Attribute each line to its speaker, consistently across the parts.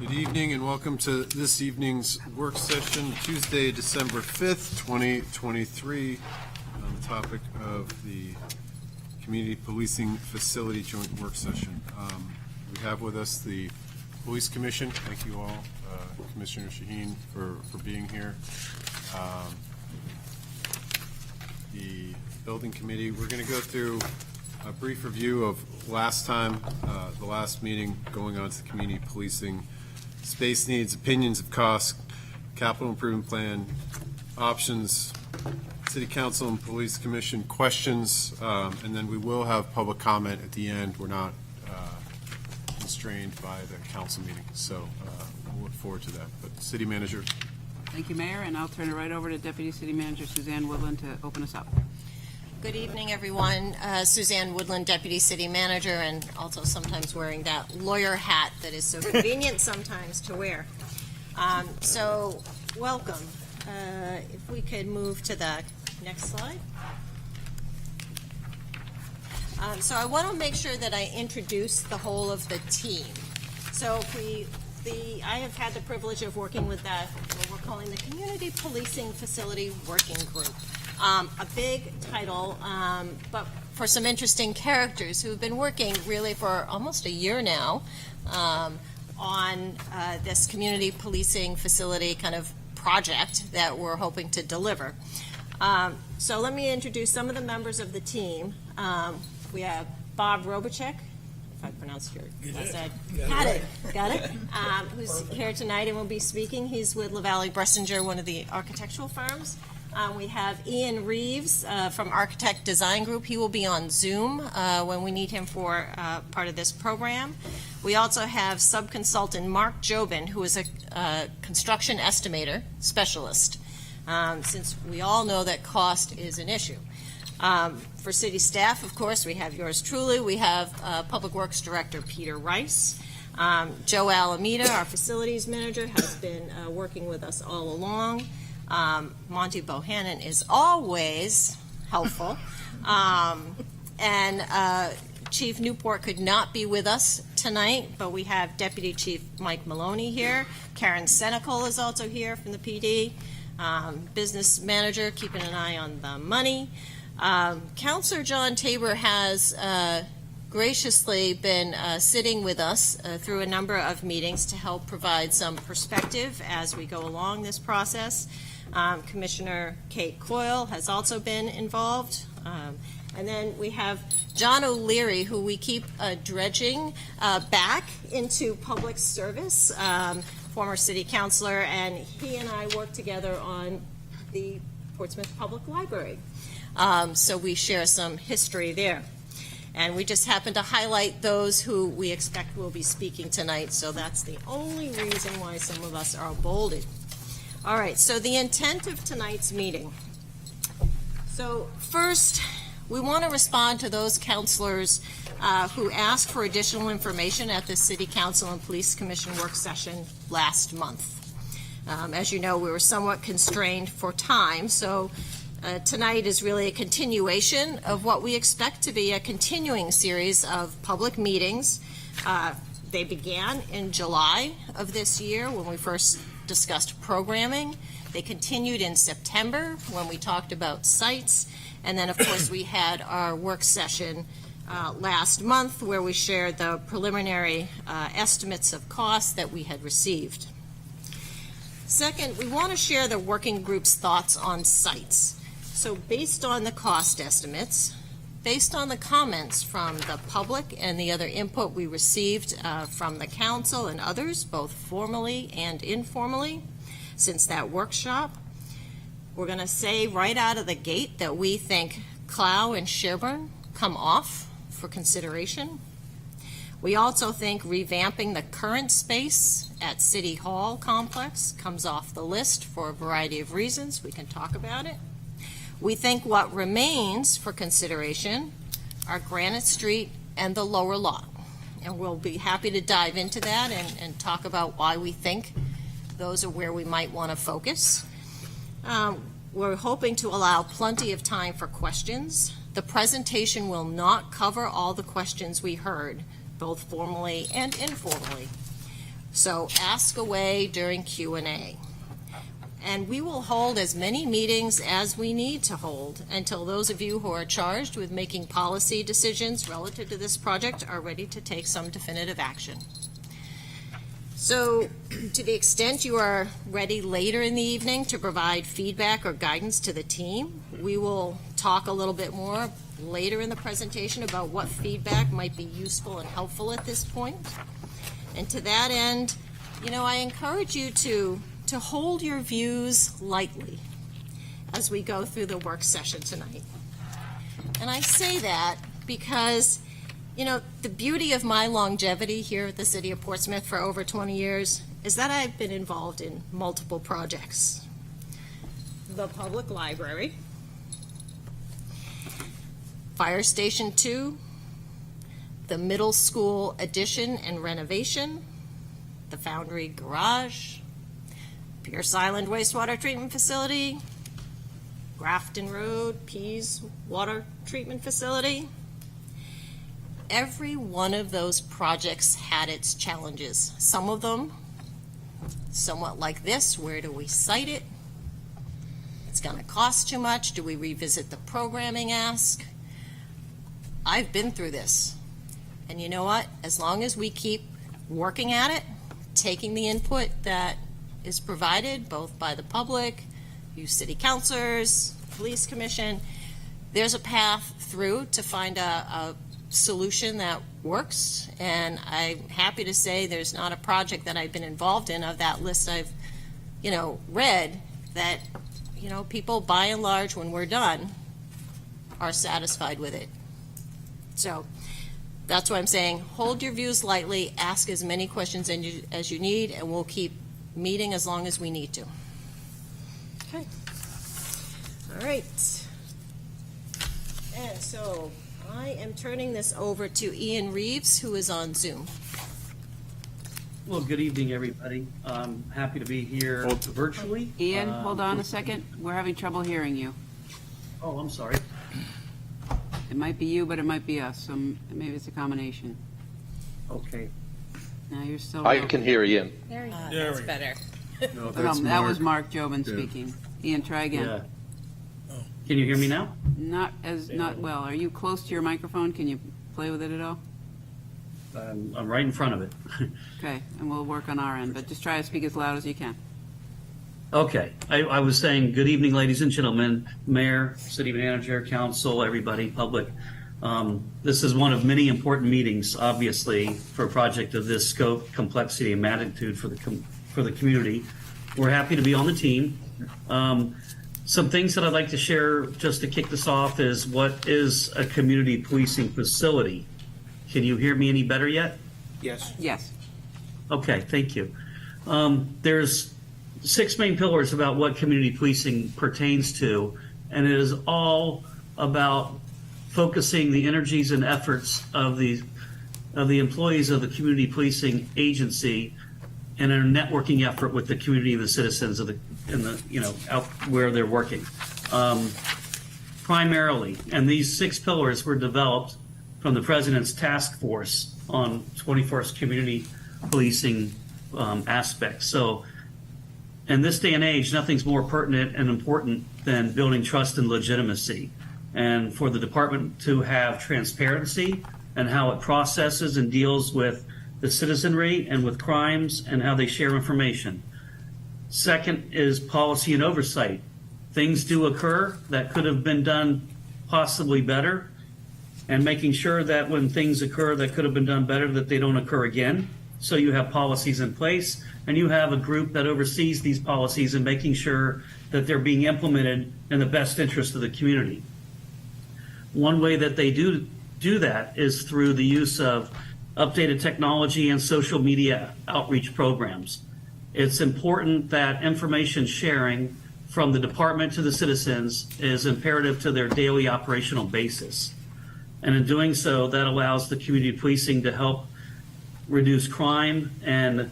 Speaker 1: Good evening and welcome to this evening's work session, Tuesday, December 5th, 2023, on the topic of the Community Policing Facility Joint Work Session. We have with us the Police Commission. Thank you all, Commissioner Shaheen, for being here. The Building Committee, we're going to go through a brief review of last time, the last meeting, going on to the community policing space needs, opinions of costs, capital improvement plan, options, City Council and Police Commission questions, and then we will have public comment at the end. We're not constrained by the council meeting, so we'll look forward to that. But City Manager.
Speaker 2: Thank you, Mayor, and I'll turn it right over to Deputy City Manager Suzanne Woodland to open us up.
Speaker 3: Good evening, everyone. Suzanne Woodland, Deputy City Manager, and also sometimes wearing that lawyer hat that is so convenient sometimes to wear. So, welcome. If we could move to the next slide. So I want to make sure that I introduce the whole of the team. So I have had the privilege of working with what we're calling the Community Policing Facility Working Group. A big title, but for some interesting characters who have been working really for almost a year now on this community policing facility kind of project that we're hoping to deliver. So let me introduce some of the members of the team. We have Bob Robacek, if I pronounced your last name. Got it. Who's here tonight and will be speaking. He's with LaValle Bressinger, one of the architectural firms. We have Ian Reeves from Architect Design Group. He will be on Zoom when we need him for part of this program. We also have subconsultant Mark Jobin, who is a construction estimator specialist, since we all know that cost is an issue. For city staff, of course, we have yours truly. We have Public Works Director Peter Rice. Joe Alameda, our facilities manager, has been working with us all along. Monty Bohannon is always helpful. And Chief Newport could not be with us tonight, but we have Deputy Chief Mike Maloney here. Karen Senecal is also here from the PD. Business manager, keeping an eye on the money. Councilor John Tabor has graciously been sitting with us through a number of meetings to help provide some perspective as we go along this process. Commissioner Kate Coyle has also been involved. And then we have John O'Leary, who we keep dredging back into public service, former city councilor, and he and I work together on the Portsmouth Public Library. So we share some history there. And we just happen to highlight those who we expect will be speaking tonight, so that's the only reason why some of us are bolded. All right, so the intent of tonight's meeting. So first, we want to respond to those councilors who asked for additional information at the City Council and Police Commission work session last month. As you know, we were somewhat constrained for time, so tonight is really a continuation of what we expect to be a continuing series of public meetings. They began in July of this year when we first discussed programming. They continued in September when we talked about sites. And then, of course, we had our work session last month where we shared the preliminary estimates of costs that we had received. Second, we want to share the working group's thoughts on sites. So based on the cost estimates, based on the comments from the public and the other input we received from the council and others, both formally and informally, since that workshop, we're going to say right out of the gate that we think Clough and Sherburne come off for consideration. We also think revamping the current space at City Hall complex comes off the list for a variety of reasons. We can talk about it. We think what remains for consideration are Granite Street and the lower lot. And we'll be happy to dive into that and talk about why we think those are where we might want to focus. We're hoping to allow plenty of time for questions. The presentation will not cover all the questions we heard, both formally and informally. So ask away during Q&A. And we will hold as many meetings as we need to hold until those of you who are charged with making policy decisions relative to this project are ready to take some definitive action. So to the extent you are ready later in the evening to provide feedback or guidance to the team, we will talk a little bit more later in the presentation about what feedback might be useful and helpful at this point. And to that end, I encourage you to hold your views lightly as we go through the work session tonight. And I say that because, the beauty of my longevity here at the City of Portsmouth for over 20 years is that I've been involved in multiple projects. The public library, Fire Station 2, the middle school addition and renovation, the Foundry Garage, Pierce Island Wastewater Treatment Facility, Grafton Road, Pease Water Treatment Facility. Every one of those projects had its challenges. Some of them somewhat like this: where do we site it? It's going to cost too much. Do we revisit the programming ask? I've been through this. And you know what? As long as we keep working at it, taking the input that is provided both by the public, you city councilors, police commission, there's a path through to find a solution that works. And I'm happy to say there's not a project that I've been involved in of that list I've, read that, people by and large, when we're done, are satisfied with it. So that's why I'm saying hold your views lightly, ask as many questions as you need, and we'll keep meeting as long as we need to. Okay. All right. And so I am turning this over to Ian Reeves, who is on Zoom.
Speaker 4: Well, good evening, everybody. Happy to be here virtually.
Speaker 2: Ian, hold on a second. We're having trouble hearing you.
Speaker 4: Oh, I'm sorry.
Speaker 2: It might be you, but it might be us, so maybe it's a combination.
Speaker 4: Okay.
Speaker 2: Now you're still.
Speaker 5: I can hear Ian.
Speaker 3: That's better.
Speaker 1: No,
Speaker 2: That was Mark Jobin speaking. Ian, try again.
Speaker 4: Yeah. Can you hear me now?
Speaker 2: Not well. Are you close to your microphone? Can you play with it at all?
Speaker 4: I'm right in front of it.
Speaker 2: Okay, and we'll work on our end, but just try to speak as loud as you can.
Speaker 4: Okay. I was saying good evening, ladies and gentlemen, Mayor, City Manager, Council, everybody, public. This is one of many important meetings, obviously, for a project of this scope, complexity, and magnitude for the community. We're happy to be on the team. Some things that I'd like to share just to kick this off is what is a community policing facility? Can you hear me any better yet?
Speaker 2: Yes.
Speaker 4: Okay, thank you. There's 6 main pillars about what community policing pertains to, and it is all about focusing the energies and efforts of the employees of the community policing agency in a networking effort with the community and the citizens of out where they're working. Primarily, and these 6 pillars were developed from the President's task force on 21st community policing aspects. So in this day and age, nothing's more pertinent and important than building trust and legitimacy, and for the department to have transparency and how it processes and deals with the citizenry and with crimes and how they share information. Second is policy and oversight. Things do occur that could have been done possibly better, and making sure that when things occur that could have been done better, that they don't occur again. So you have policies in place, and you have a group that oversees these policies and making sure that they're being implemented in the best interest of the community. One way that they do that is through the use of updated technology and social media outreach programs. It's important that information sharing from the department to the citizens is imperative to their daily operational basis. And in doing so, that allows the community policing to help reduce crime and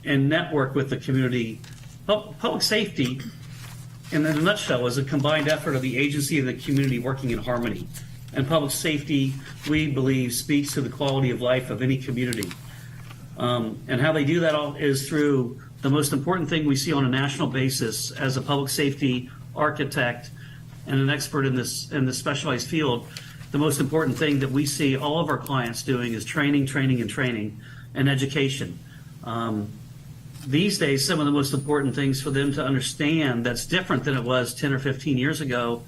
Speaker 4: network with the community. Public safety, in a nutshell, is a combined effort of the agency and the community working in harmony. And public safety, we believe, speaks to the quality of life of any community. And how they do that all is through the most important thing we see on a national basis as a public safety architect and an expert in this specialized field. The most important thing that we see all of our clients doing is training, and education. These days, some of the most important things for them to understand that's different than it was 10 or 15 years ago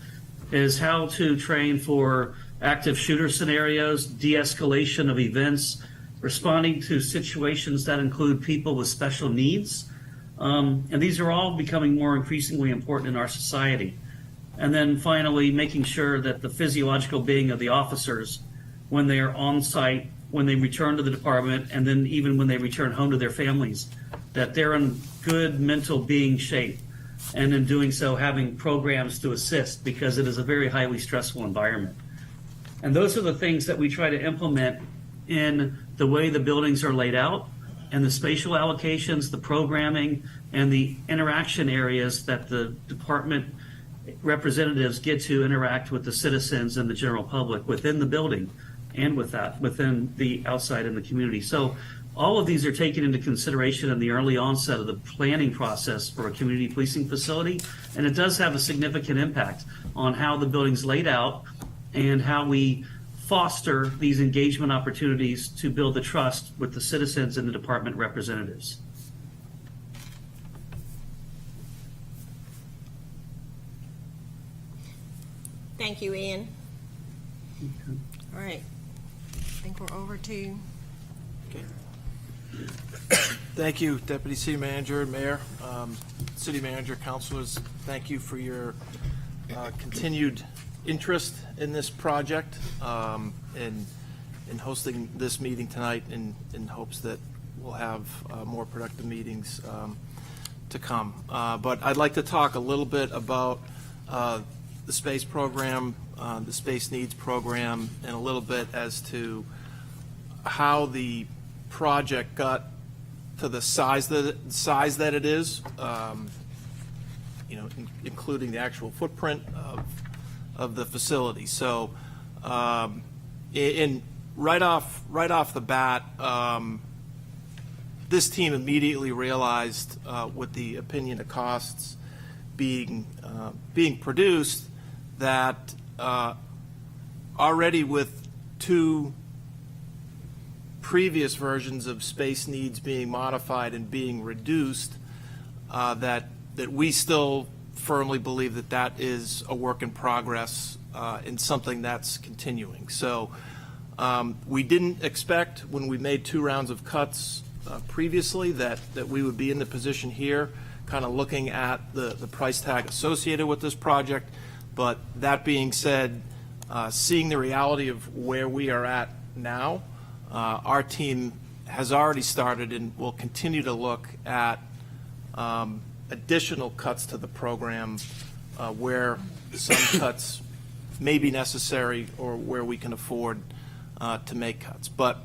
Speaker 4: is how to train for active shooter scenarios, de-escalation of events, responding to situations that include people with special needs. And these are all becoming more increasingly important in our society. And then finally, making sure that the physiological being of the officers, when they are on site, when they return to the department, and then even when they return home to their families, that they're in good mental being shape. And in doing so, having programs to assist, because it is a very highly stressful environment. And those are the things that we try to implement in the way the buildings are laid out, and the spatial allocations, the programming, and the interaction areas that the department representatives get to interact with the citizens and the general public within the building, and within the outside in the community. So all of these are taken into consideration in the early onset of the planning process for a community policing facility, and it does have a significant impact on how the building's laid out and how we foster these engagement opportunities to build the trust with the citizens and the department representatives.
Speaker 3: Thank you, Ian. All right. I think we're over to,
Speaker 5: Thank you, Deputy City Manager, Mayor, City Manager, Councilors. Thank you for your continued interest in this project and in hosting this meeting tonight in hopes that we'll have more productive meetings to come. But I'd like to talk a little bit about the space program, the space needs program, and a little bit as to how the project got to the size that it is, including the actual footprint of the facility. So, right off the bat, this team immediately realized, with the opinion of costs being produced, that already with two previous versions of space needs being modified and being reduced, that we still firmly believe that is a work in progress and something that's continuing. So we didn't expect, when we made 2 rounds of cuts previously, that we would be in the position here, kind of looking at the price tag associated with this project. But that being said, seeing the reality of where we are at now, our team has already started and will continue to look at additional cuts to the program where some cuts may be necessary or where we can afford to make cuts. But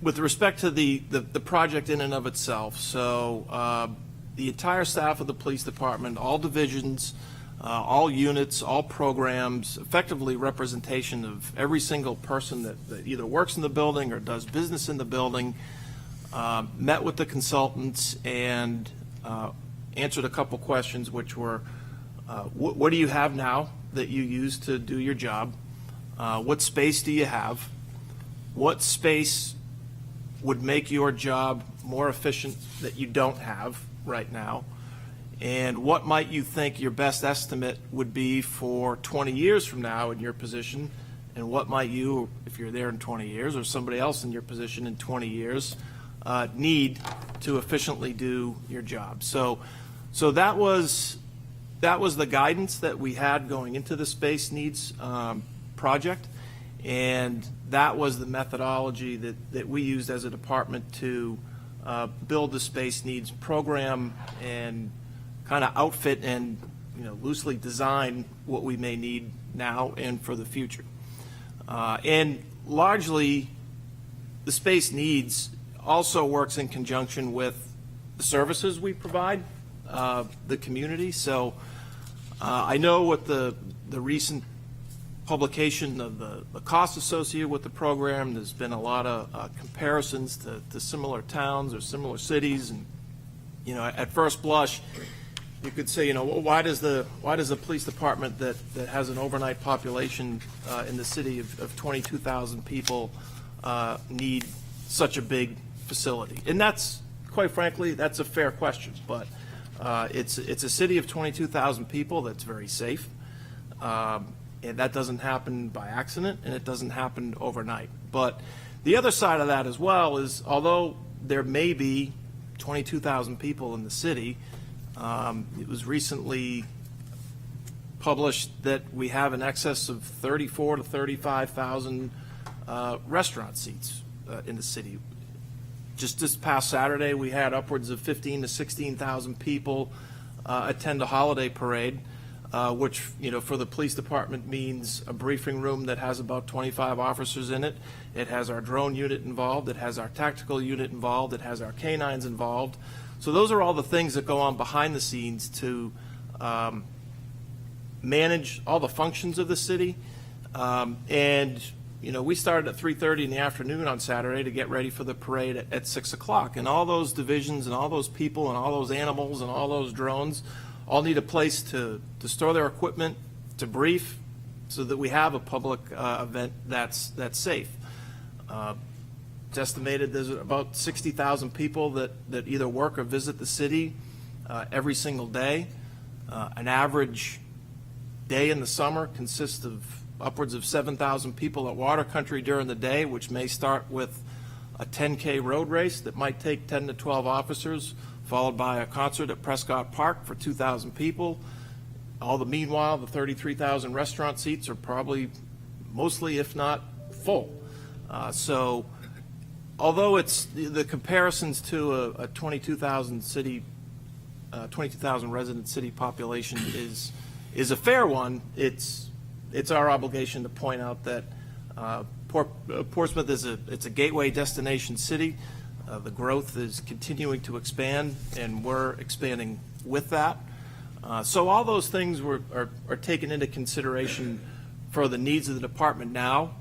Speaker 5: with respect to the project in and of itself, so the entire staff of the police department, all divisions, all units, all programs, effectively representation of every single person that either works in the building or does business in the building, met with the consultants and answered a couple questions, which were, what do you have now that you use to do your job? What space do you have? What space would make your job more efficient that you don't have right now? And what might you think your best estimate would be for 20 years from now in your position? And what might you, if you're there in 20 years, or somebody else in your position in 20 years, need to efficiently do your job? So that was the guidance that we had going into the space needs project, and that was the methodology that we used as a department to build the space needs program and kind of outfit and loosely design what we may need now and for the future. And largely, the space needs also works in conjunction with the services we provide the community. So I know with the recent publication of the cost associated with the program. There's been a lot of comparisons to similar towns or similar cities, and at first blush, you could say, why does the police department that has an overnight population in the city of 22,000 people need such a big facility? And that's, quite frankly, that's a fair question, but it's a city of 22,000 people that's very safe. And that doesn't happen by accident, and it doesn't happen overnight. But the other side of that as well is, although there may be 22,000 people in the city, it was recently published that we have in excess of 34 to 35,000 restaurant seats in the city. Just this past Saturday, we had upwards of 15 to 16,000 people attend a holiday parade, which, for the police department means a briefing room that has about 25 officers in it. It has our drone unit involved. It has our tactical unit involved. It has our canines involved. So those are all the things that go on behind the scenes to manage all the functions of the city. And we started at 3:30 in the afternoon on Saturday to get ready for the parade at 6 o'clock. And all those divisions and all those people and all those animals and all those drones all need a place to store their equipment, to brief, so that we have a public event that's safe. It's estimated there's about 60,000 people that either work or visit the city every single day. An average day in the summer consists of upwards of 7,000 people at Water Country during the day, which may start with a 10K road race that might take 10 to 12 officers, followed by a concert at Prescott Park for 2,000 people. Meanwhile, the 33,000 restaurant seats are probably mostly, if not full. So although it's the comparisons to a 22,000 resident city population is a fair one, it's our obligation to point out that Portsmouth it's a gateway destination city. The growth is continuing to expand, and we're expanding with that. So all those things are taken into consideration for the needs of the department now,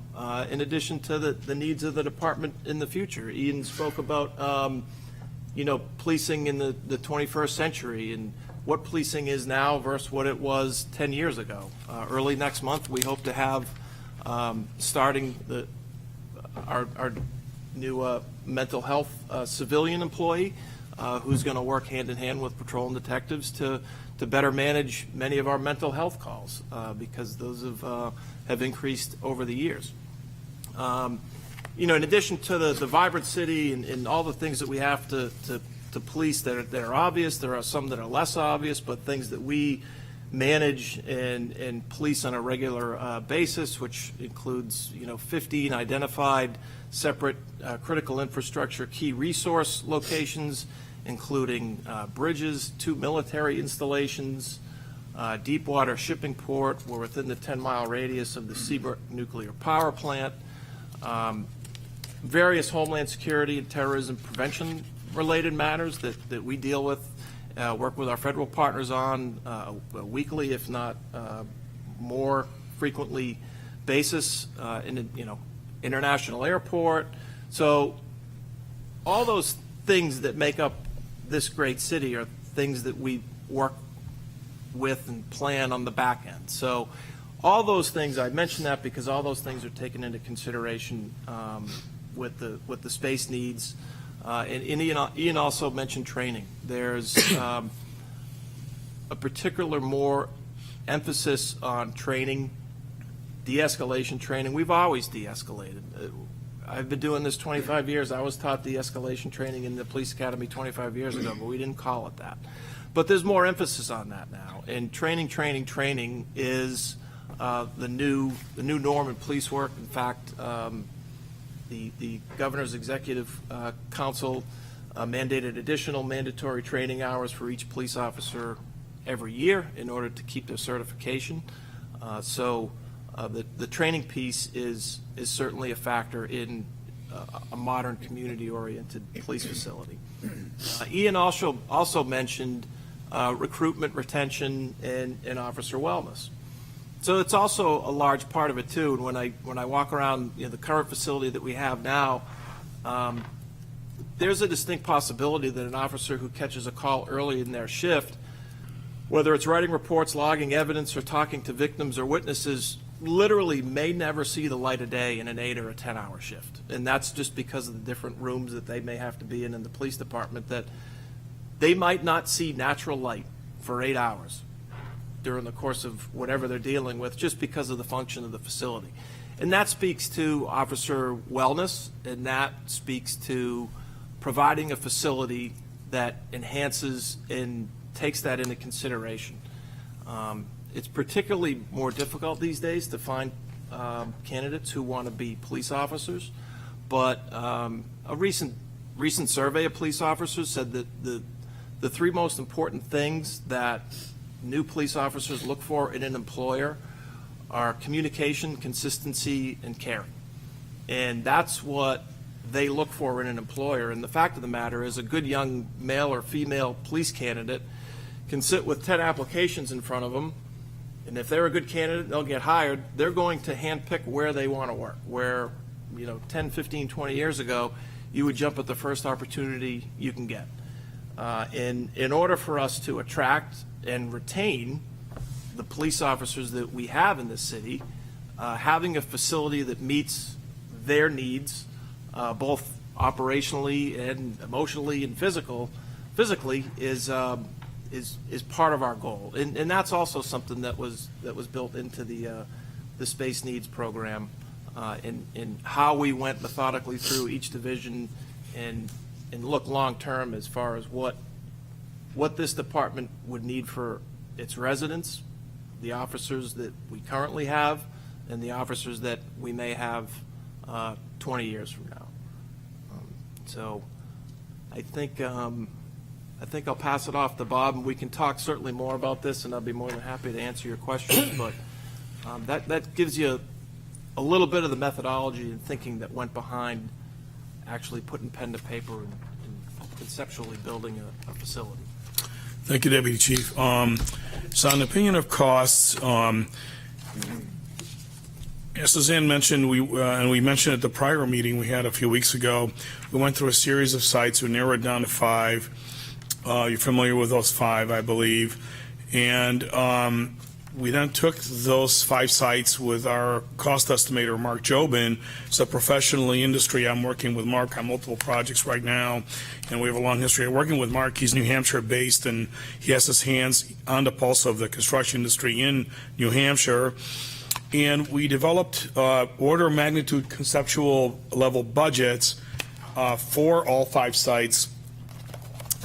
Speaker 5: in addition to the needs of the department in the future. Ian spoke about, policing in the 21st century and what policing is now versus what it was 10 years ago. Early next month, we hope to have starting our new mental health civilian employee who's going to work hand in hand with patrol and detectives to better manage many of our mental health calls because those have increased over the years. In addition to the vibrant city and all the things that we have to police that are obvious, there are some that are less obvious, but things that we manage and police on a regular basis, which includes 15 identified separate critical infrastructure key resource locations, including bridges, 2 military installations, Deepwater shipping port. We're within the 10-mile radius of the Seabrook nuclear power plant. Various homeland security and terrorism prevention related matters that we deal with, work with our federal partners on a weekly, if not more frequently basis in international airport. So all those things that make up this great city are things that we work with and plan on the back end. So all those things, I mentioned that because all those things are taken into consideration with the space needs. And Ian also mentioned training. There's a particular more emphasis on training, de-escalation training. We've always de-escalated. I've been doing this 25 years. I was taught de-escalation training in the police academy 25 years ago, but we didn't call it that. But there's more emphasis on that now. And training is the new norm in police work. In fact, the Governor's Executive Council mandated additional mandatory training hours for each police officer every year in order to keep their certification. So the training piece is certainly a factor in a modern community-oriented police facility. Ian also mentioned recruitment, retention, and officer wellness. So it's also a large part of it too. And when I walk around, the current facility that we have now, there's a distinct possibility that an officer who catches a call early in their shift, whether it's writing reports, logging evidence, or talking to victims or witnesses, literally may never see the light of day in an 8 or a 10-hour shift. And that's just because of the different rooms that they may have to be in the police department, that they might not see natural light for 8 hours during the course of whatever they're dealing with, just because of the function of the facility. And that speaks to officer wellness, and that speaks to providing a facility that enhances and takes that into consideration. It's particularly more difficult these days to find candidates who want to be police officers, but a recent survey of police officers said that the three most important things that new police officers look for in an employer are communication, consistency, and care. And that's what they look for in an employer. And the fact of the matter is, a good young male or female police candidate can sit with 10 applications in front of them, and if they're a good candidate, they'll get hired. They're going to handpick where they want to work, where 10, 15, 20 years ago, you would jump at the first opportunity you can get. In order for us to attract and retain the police officers that we have in this city, having a facility that meets their needs, both operationally and emotionally and physically, is part of our goal. And that's also something that was built into the Space Needs program, in how we went methodically through each division and look long-term as far as what this department would need for its residents, the officers that we currently have, and the officers that we may have 20 years from now. So I think I'll pass it off to Bob, and we can talk certainly more about this, and I'll be more than happy to answer your questions. But that gives you a little bit of the methodology and thinking that went behind actually putting pen to paper and conceptually building a facility.
Speaker 6: Thank you, Deputy Chief. So on the opinion of costs, as Suzanne mentioned, and we mentioned at the prior meeting we had a few weeks ago, we went through a series of sites. We narrowed it down to 5. You're familiar with those 5, I believe. And we then took those 5 sites with our cost estimator, Mark Jobin. So professionally, industry, I'm working with Mark on multiple projects right now, and we have a long history of working with Mark. He's New Hampshire-based, and he has his hands on the pulse of the construction industry in New Hampshire. And we developed order of magnitude conceptual level budgets for all 5 sites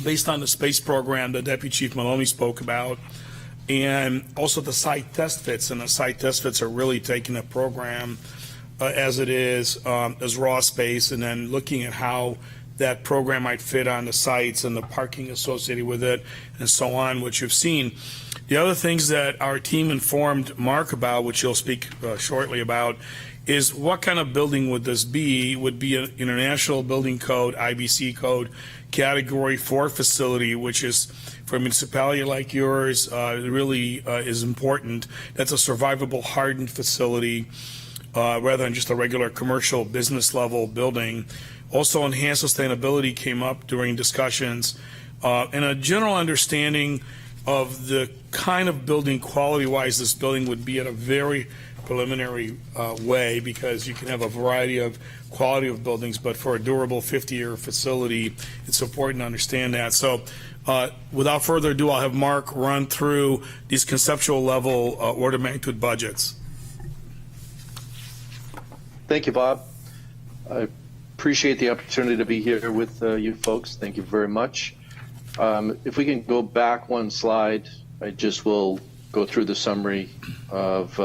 Speaker 6: based on the space program that Deputy Chief Maloney spoke about, and also the site test fits. And the site test fits are really taking the program as it is, as raw space, and then looking at how that program might fit on the sites and the parking associated with it and so on, which you've seen. The other things that our team informed Mark about, which he'll speak shortly about, is what kind of building would this be? Would be an International Building Code, IBC code, Category 4 facility, which is for a municipality like yours, really is important. That's a survivable, hardened facility rather than just a regular commercial business level building. Also, enhanced sustainability came up during discussions, and a general understanding of the kind of building quality-wise this building would be at a very preliminary way, because you can have a variety of quality of buildings, but for a durable 50-year facility, it's important to understand that. So without further ado, I'll have Mark run through these conceptual level order of magnitude budgets.
Speaker 7: Thank you, Bob. I appreciate the opportunity to be here with you folks. Thank you very much. If we can go back one slide, I just will go through the summary of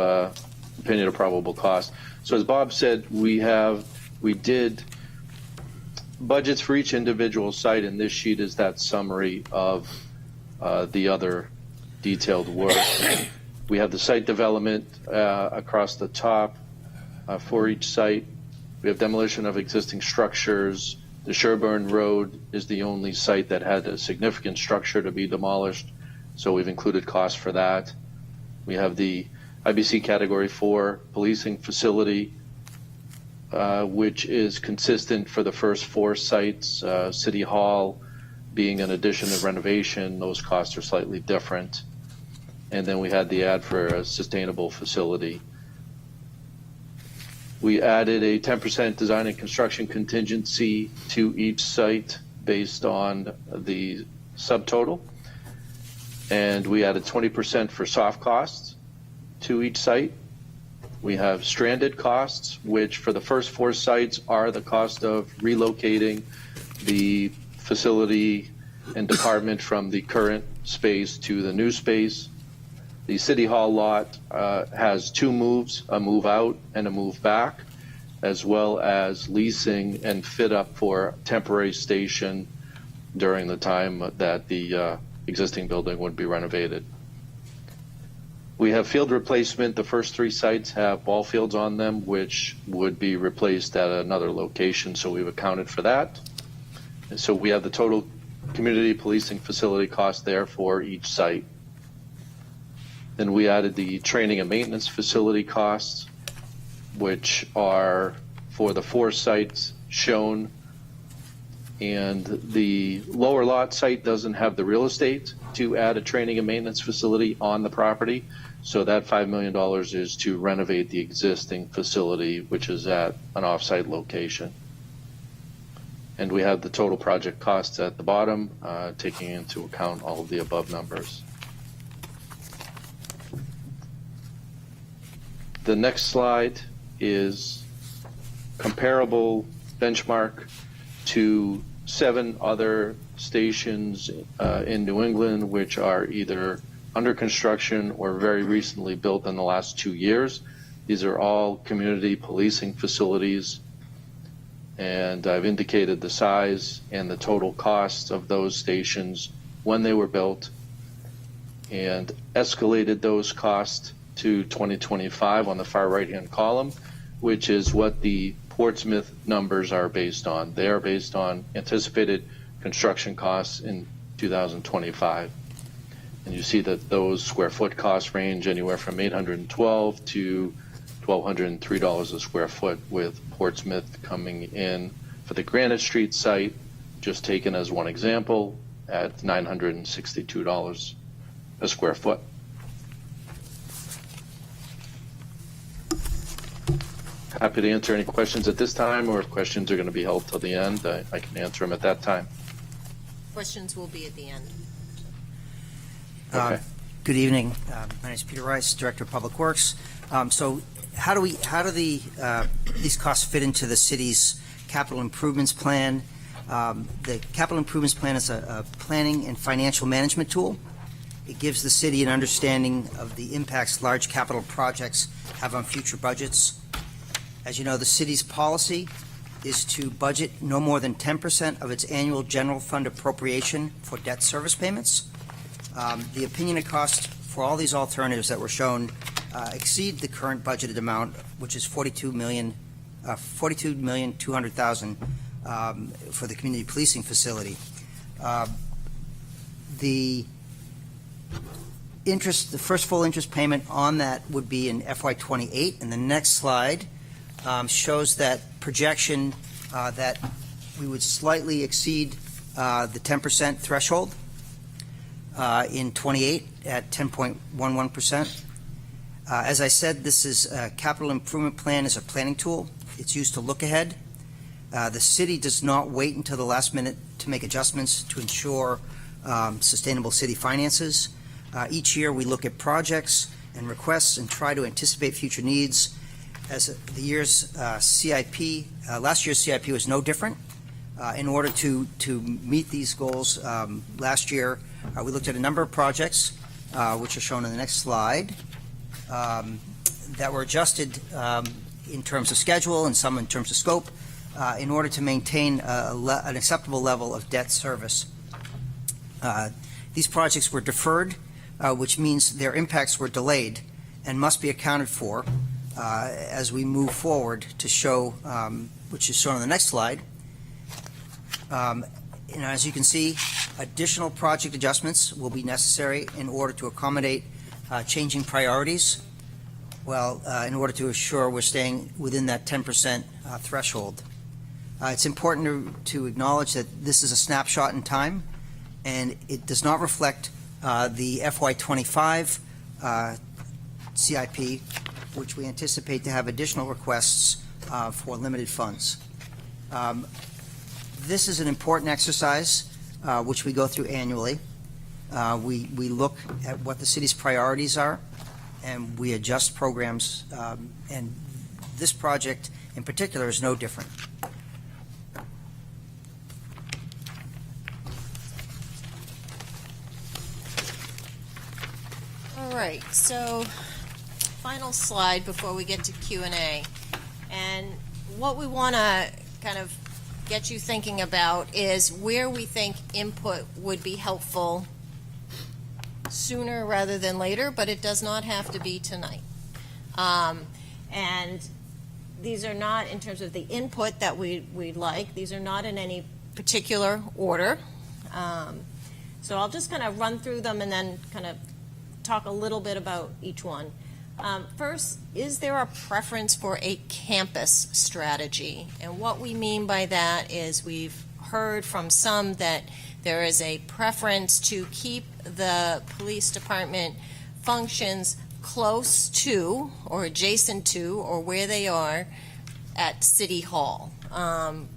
Speaker 7: opinion of probable cost. So as Bob said, we did budgets for each individual site, and this sheet is that summary of the other detailed work. We have the site development across the top for each site. We have demolition of existing structures. The Sherburne Road is the only site that had a significant structure to be demolished, so we've included costs for that. We have the IBC Category 4 policing facility, which is consistent for the first 4 sites. City Hall being an addition and renovation, those costs are slightly different. And then we had the ad for a sustainable facility. We added a 10% design and construction contingency to each site based on the subtotal. And we added 20% for soft costs to each site. We have stranded costs, which for the first 4 sites are the cost of relocating the facility and department from the current space to the new space. The City Hall lot has 2 moves, a move out and a move back, as well as leasing and fit up for a temporary station during the time that the existing building would be renovated. We have field replacement. The first 3 sites have ball fields on them, which would be replaced at another location, so we've accounted for that. And so we have the total community policing facility cost there for each site. Then we added the training and maintenance facility costs, which are for the 4 sites shown. And the lower lot site doesn't have the real estate to add a training and maintenance facility on the property. So that $5 million is to renovate the existing facility, which is at an off-site location. And we have the total project costs at the bottom, taking into account all of the above numbers. The next slide is comparable benchmark to 7 other stations in New England, which are either under construction or very recently built in the last 2 years. These are all community policing facilities, and I've indicated the size and the total cost of those stations when they were built and escalated those costs to 2025 on the far right-hand column, which is what the Portsmouth numbers are based on. They are based on anticipated construction costs in 2025. And you see that those square foot costs range anywhere from $812 to $1,203 a square foot, with Portsmouth coming in for the Granite Street site, just taken as one example, at $962 a square foot. Happy to answer any questions at this time, or if questions are going to be held till the end, I can answer them at that time.
Speaker 3: Questions will be at the end.
Speaker 7: Okay.
Speaker 8: Good evening. My name is Peter Rice, Director of Public Works. So how do these costs fit into the city's capital improvements plan? The capital improvements plan is a planning and financial management tool. It gives the city an understanding of the impacts large capital projects have on future budgets. As you know, the city's policy is to budget no more than 10% of its annual general fund appropriation for debt service payments. The opinion of cost for all these alternatives that were shown exceed the current budgeted amount, which is $42,200,000 for the community policing facility. The first full interest payment on that would be in FY28, and the next slide shows that projection that we would slightly exceed the 10% threshold in 28 at 10.11%. As I said, this is a capital improvement plan is a planning tool. It's used to look ahead. The city does not wait until the last minute to make adjustments to ensure sustainable city finances. Each year we look at projects and requests and try to anticipate future needs. As the year's CIP, last year's CIP was no different. In order to meet these goals, last year we looked at a number of projects, which are shown in the next slide, that were adjusted in terms of schedule and some in terms of scope in order to maintain an acceptable level of debt service. These projects were deferred, which means their impacts were delayed and must be accounted for as we move forward to show, which is shown on the next slide. As you can see, additional project adjustments will be necessary in order to accommodate changing priorities. in order to assure we're staying within that 10% threshold. It's important to acknowledge that this is a snapshot in time, and it does not reflect the FY25 CIP, which we anticipate to have additional requests for limited funds. This is an important exercise, which we go through annually. We look at what the city's priorities are, and we adjust programs, and this project in particular is no different.
Speaker 3: All right, so final slide before we get to Q&A. And what we want to kind of get you thinking about is where we think input would be helpful sooner rather than later, but it does not have to be tonight. And these are not, in terms of the input that we'd like, these are not in any particular order. So I'll just kind of run through them and then kind of talk a little bit about each one. First, is there a preference for a campus strategy? And what we mean by that is we've heard from some that there is a preference to keep the police department functions close to or adjacent to or where they are at City Hall,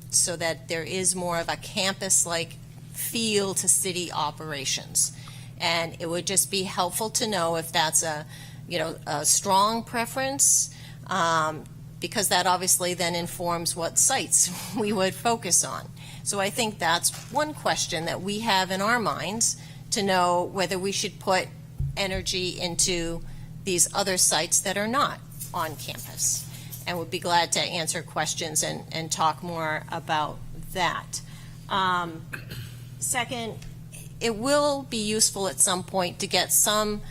Speaker 3: so that there is more of a campus-like feel to city operations. And it would just be helpful to know if that's a strong preference, because that obviously then informs what sites we would focus on. So I think that's one question that we have in our minds, to know whether we should put energy into these other sites that are not on campus. And would be glad to answer questions and talk more about that. Second, it will be useful at some point to get some,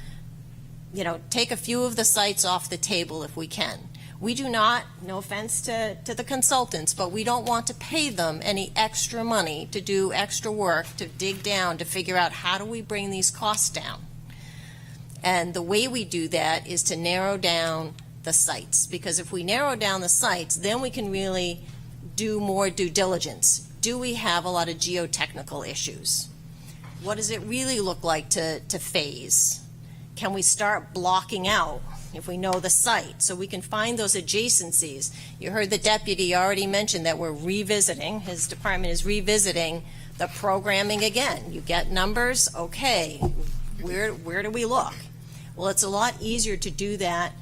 Speaker 3: take a few of the sites off the table if we can. We do not, no offense to the consultants, but we don't want to pay them any extra money to do extra work, to dig down, to figure out how do we bring these costs down. And the way we do that is to narrow down the sites, because if we narrow down the sites, then we can really do more due diligence. Do we have a lot of geotechnical issues? What does it really look like to phase? Can we start blocking out if we know the site, so we can find those adjacencies? You heard the deputy already mention that we're revisiting, his department is revisiting the programming again. You get numbers, okay, where do we look? Well, it's a lot easier to do that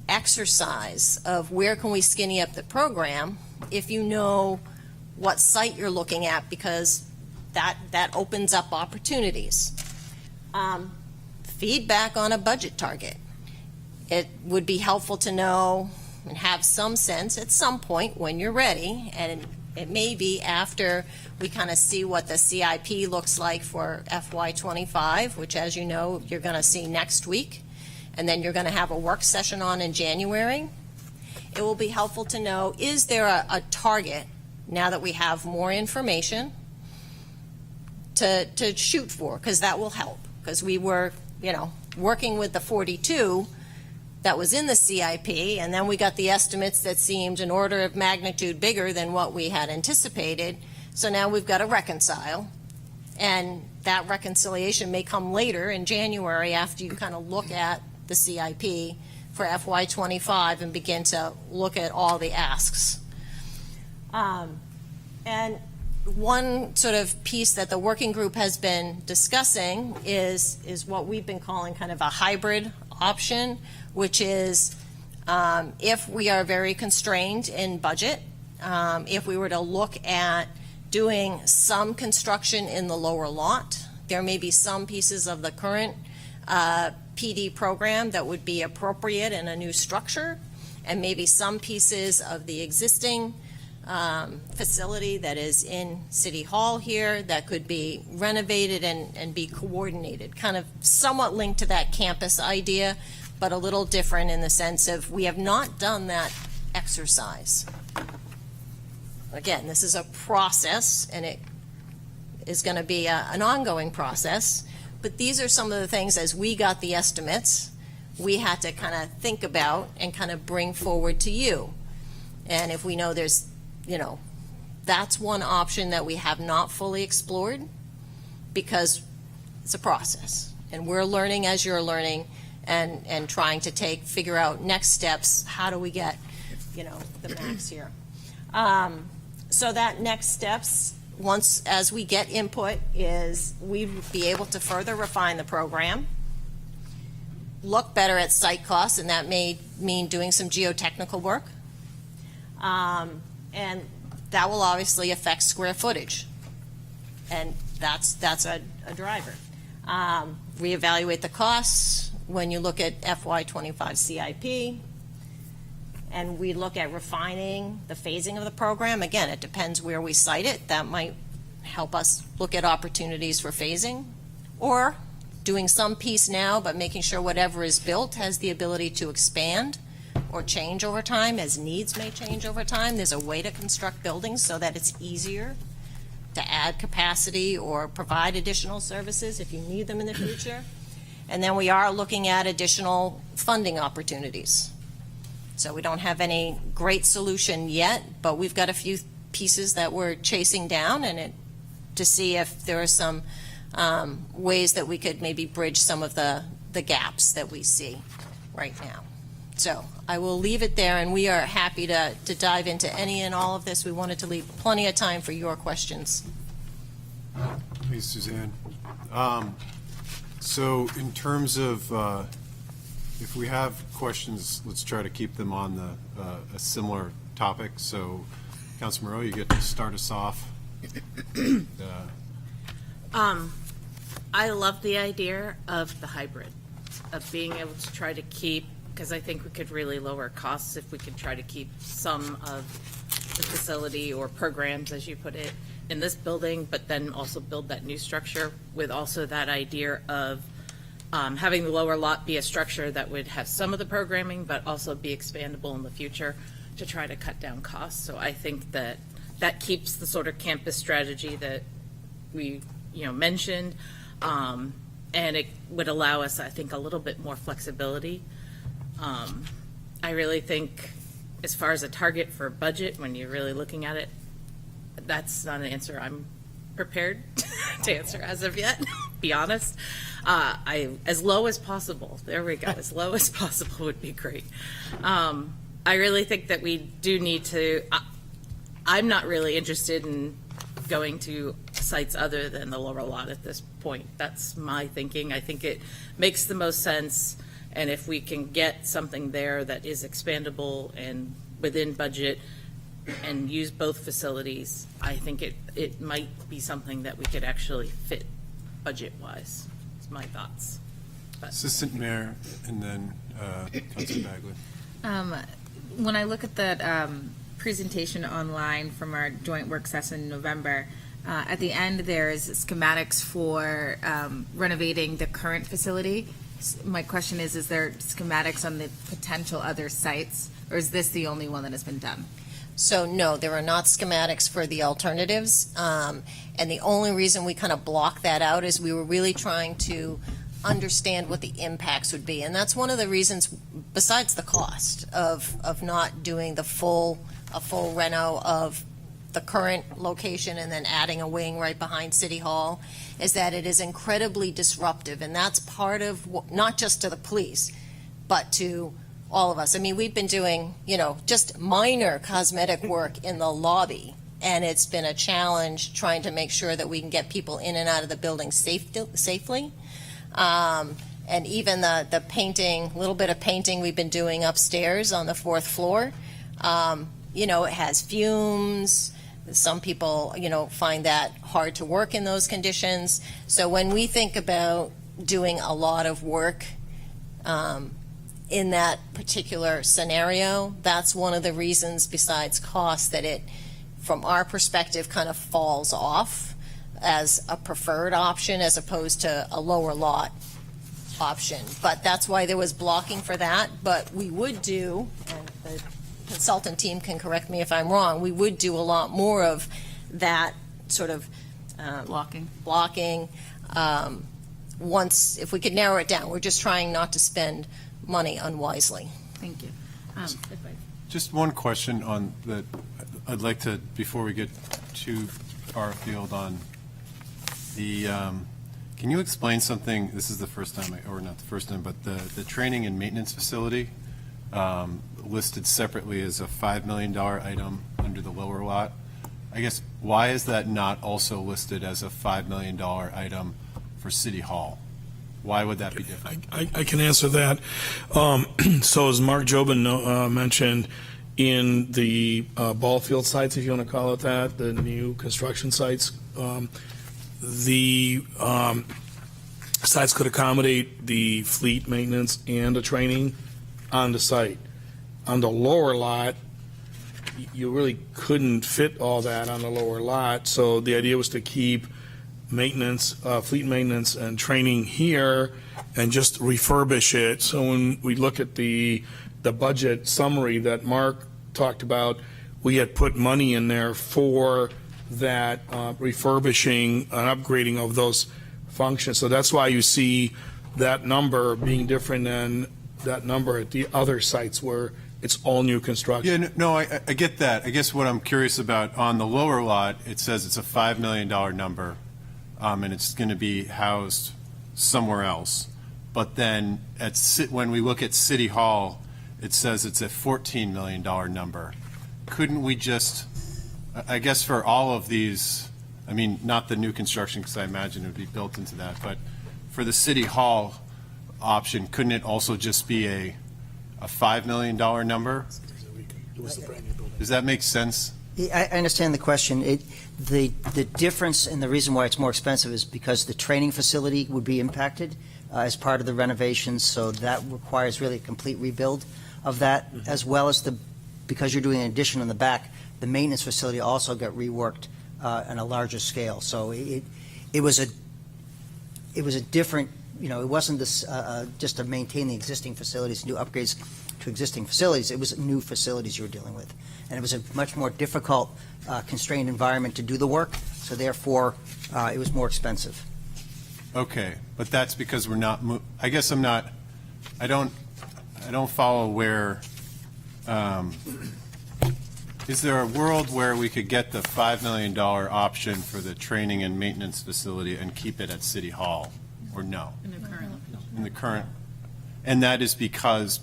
Speaker 3: exercise of where can we skinny up the program if you know what site you're looking at, because that opens up opportunities. Feedback on a budget target. It would be helpful to know and have some sense at some point when you're ready, and it may be after we kind of see what the CIP looks like for FY25, which, as you know, you're going to see next week, and then you're going to have a work session on in January. It will be helpful to know, is there a target, now that we have more information, to shoot for, because that will help. Because we were, working with the 42 that was in the CIP, and then we got the estimates that seemed an order of magnitude bigger than what we had anticipated. So now we've got to reconcile, and that reconciliation may come later in January after you kind of look at the CIP for FY25 and begin to look at all the asks. And one sort of piece that the working group has been discussing is what we've been calling kind of a hybrid option, which is if we are very constrained in budget, if we were to look at doing some construction in the lower lot, there may be some pieces of the current PD program that would be appropriate in a new structure, and maybe some pieces of the existing facility that is in City Hall here that could be renovated and be coordinated, kind of somewhat linked to that campus idea, but a little different in the sense of we have not done that exercise. Again, this is a process, and it is going to be an ongoing process, but these are some of the things, as we got the estimates, we had to kind of think about and kind of bring forward to you. And if we know there's, that's one option that we have not fully explored, because it's a process. And we're learning as you're learning, and trying to figure out next steps. How do we get, the max here? So that next steps, as we get input, is we'd be able to further refine the program, look better at site costs, and that may mean doing some geotechnical work. And that will obviously affect square footage. And that's a driver. Reevaluate the costs when you look at FY25 CIP. And we look at refining the phasing of the program. Again, it depends where we cite it. That might help us look at opportunities for phasing, or doing some piece now, but making sure whatever is built has the ability to expand or change over time, as needs may change over time. There's a way to construct buildings so that it's easier to add capacity or provide additional services if you need them in the future. And then we are looking at additional funding opportunities. So we don't have any great solution yet, but we've got a few pieces that we're chasing down, and to see if there are some ways that we could maybe bridge some of the gaps that we see right now. So I will leave it there, and we are happy to dive into any and all of this. We wanted to leave plenty of time for your questions.
Speaker 1: Thanks, Suzanne. So in terms of, if we have questions, let's try to keep them on a similar topic. So, Councilor Moreau, you get to start us off.
Speaker 9: I love the idea of the hybrid, of being able to try to keep, because I think we could really lower costs if we could try to keep some of the facility or programs, as you put it, in this building, but then also build that new structure with also that idea of having the lower lot be a structure that would have some of the programming, but also be expandable in the future to try to cut down costs. So I think that keeps the sort of campus strategy that we mentioned, and it would allow us, I think, a little bit more flexibility. I really think, as far as a target for budget, when you're really looking at it, that's not an answer I'm prepared to answer as of yet, be honest. As low as possible, there we go, as low as possible would be great. I really think that we do need to, I'm not really interested in going to sites other than the lower lot at this point. That's my thinking. I think it makes the most sense, and if we can get something there that is expandable and within budget and use both facilities, I think it might be something that we could actually fit budget-wise. It's my thoughts.
Speaker 1: Assistant Mayor, and then Councilor Bagley.
Speaker 10: When I look at that presentation online from our joint work session in November, at the end there is schematics for renovating the current facility. My question is there schematics on the potential other sites, or is this the only one that has been done?
Speaker 3: So no, there are not schematics for the alternatives. And the only reason we kind of block that out is we were really trying to understand what the impacts would be. And that's one of the reasons, besides the cost of not doing a full reno of the current location and then adding a wing right behind City Hall, is that it is incredibly disruptive. And that's part of, not just to the police, but to all of us. I mean, we've been doing, just minor cosmetic work in the lobby, and it's been a challenge trying to make sure that we can get people in and out of the building safely. And even the painting, little bit of painting we've been doing upstairs on the 4th floor, it has fumes. Some people, find that hard to work in those conditions. So when we think about doing a lot of work in that particular scenario, that's one of the reasons, besides cost, that it, from our perspective, kind of falls off as a preferred option as opposed to a lower lot option. But that's why there was blocking for that. But we would do, and the consultant team can correct me if I'm wrong, we would do a lot more of that sort of
Speaker 2: Blocking.
Speaker 3: once, if we could narrow it down. We're just trying not to spend money unwisely.
Speaker 10: Thank you. If I-
Speaker 1: Just one question on the, I'd like to, before we get too far afield on the, can you explain something, this is the first time, or not the first time, but the training and maintenance facility listed separately as a $5 million item under the lower lot. I guess, why is that not also listed as a $5 million item for City Hall? Why would that be different?
Speaker 6: I can answer that. So as Mark Jobin mentioned, in the ball field sites, if you want to call it that, the new construction sites, the sites could accommodate the fleet maintenance and the training on the site. On the lower lot, you really couldn't fit all that on the lower lot, so the idea was to keep maintenance, fleet maintenance and training here and just refurbish it. So when we look at the budget summary that Mark talked about, we had put money in there for that refurbishing and upgrading of those functions. So that's why you see that number being different than that number at the other sites where it's all new construction.
Speaker 1: Yeah, no, I get that. I guess what I'm curious about, on the lower lot, it says it's a $5 million number, and it's going to be housed somewhere else. But then when we look at City Hall, it says it's a $14 million number. Couldn't we just, I guess for all of these, I mean, not the new construction, because I imagine it would be built into that, but for the City Hall option, couldn't it also just be a $5 million number? Does that make sense?
Speaker 8: I understand the question. The difference and the reason why it's more expensive is because the training facility would be impacted as part of the renovations, so that requires really a complete rebuild of that, as well as because you're doing an addition on the back, the maintenance facility also got reworked on a larger scale. So it was a different, it wasn't this just to maintain the existing facilities, do upgrades to existing facilities. It was new facilities you were dealing with. And it was a much more difficult, constrained environment to do the work, so therefore it was more expensive.
Speaker 1: Okay, but that's because we're not, I guess I don't follow where, is there a world where we could get the $5 million option for the training and maintenance facility and keep it at City Hall, or no? In the current, and that is because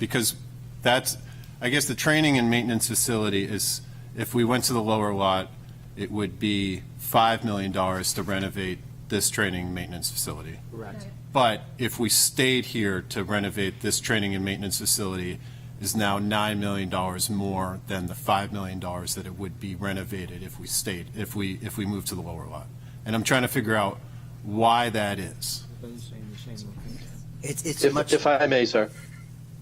Speaker 1: that's, I guess the training and maintenance facility is, if we went to the lower lot, it would be $5 million to renovate this training and maintenance facility.
Speaker 5: Correct.
Speaker 1: But if we stayed here to renovate this training and maintenance facility, is now $9 million more than the $5 million that it would be renovated if we stayed, if we moved to the lower lot. And I'm trying to figure out why that is.
Speaker 8: It's much.
Speaker 7: If I may, sir,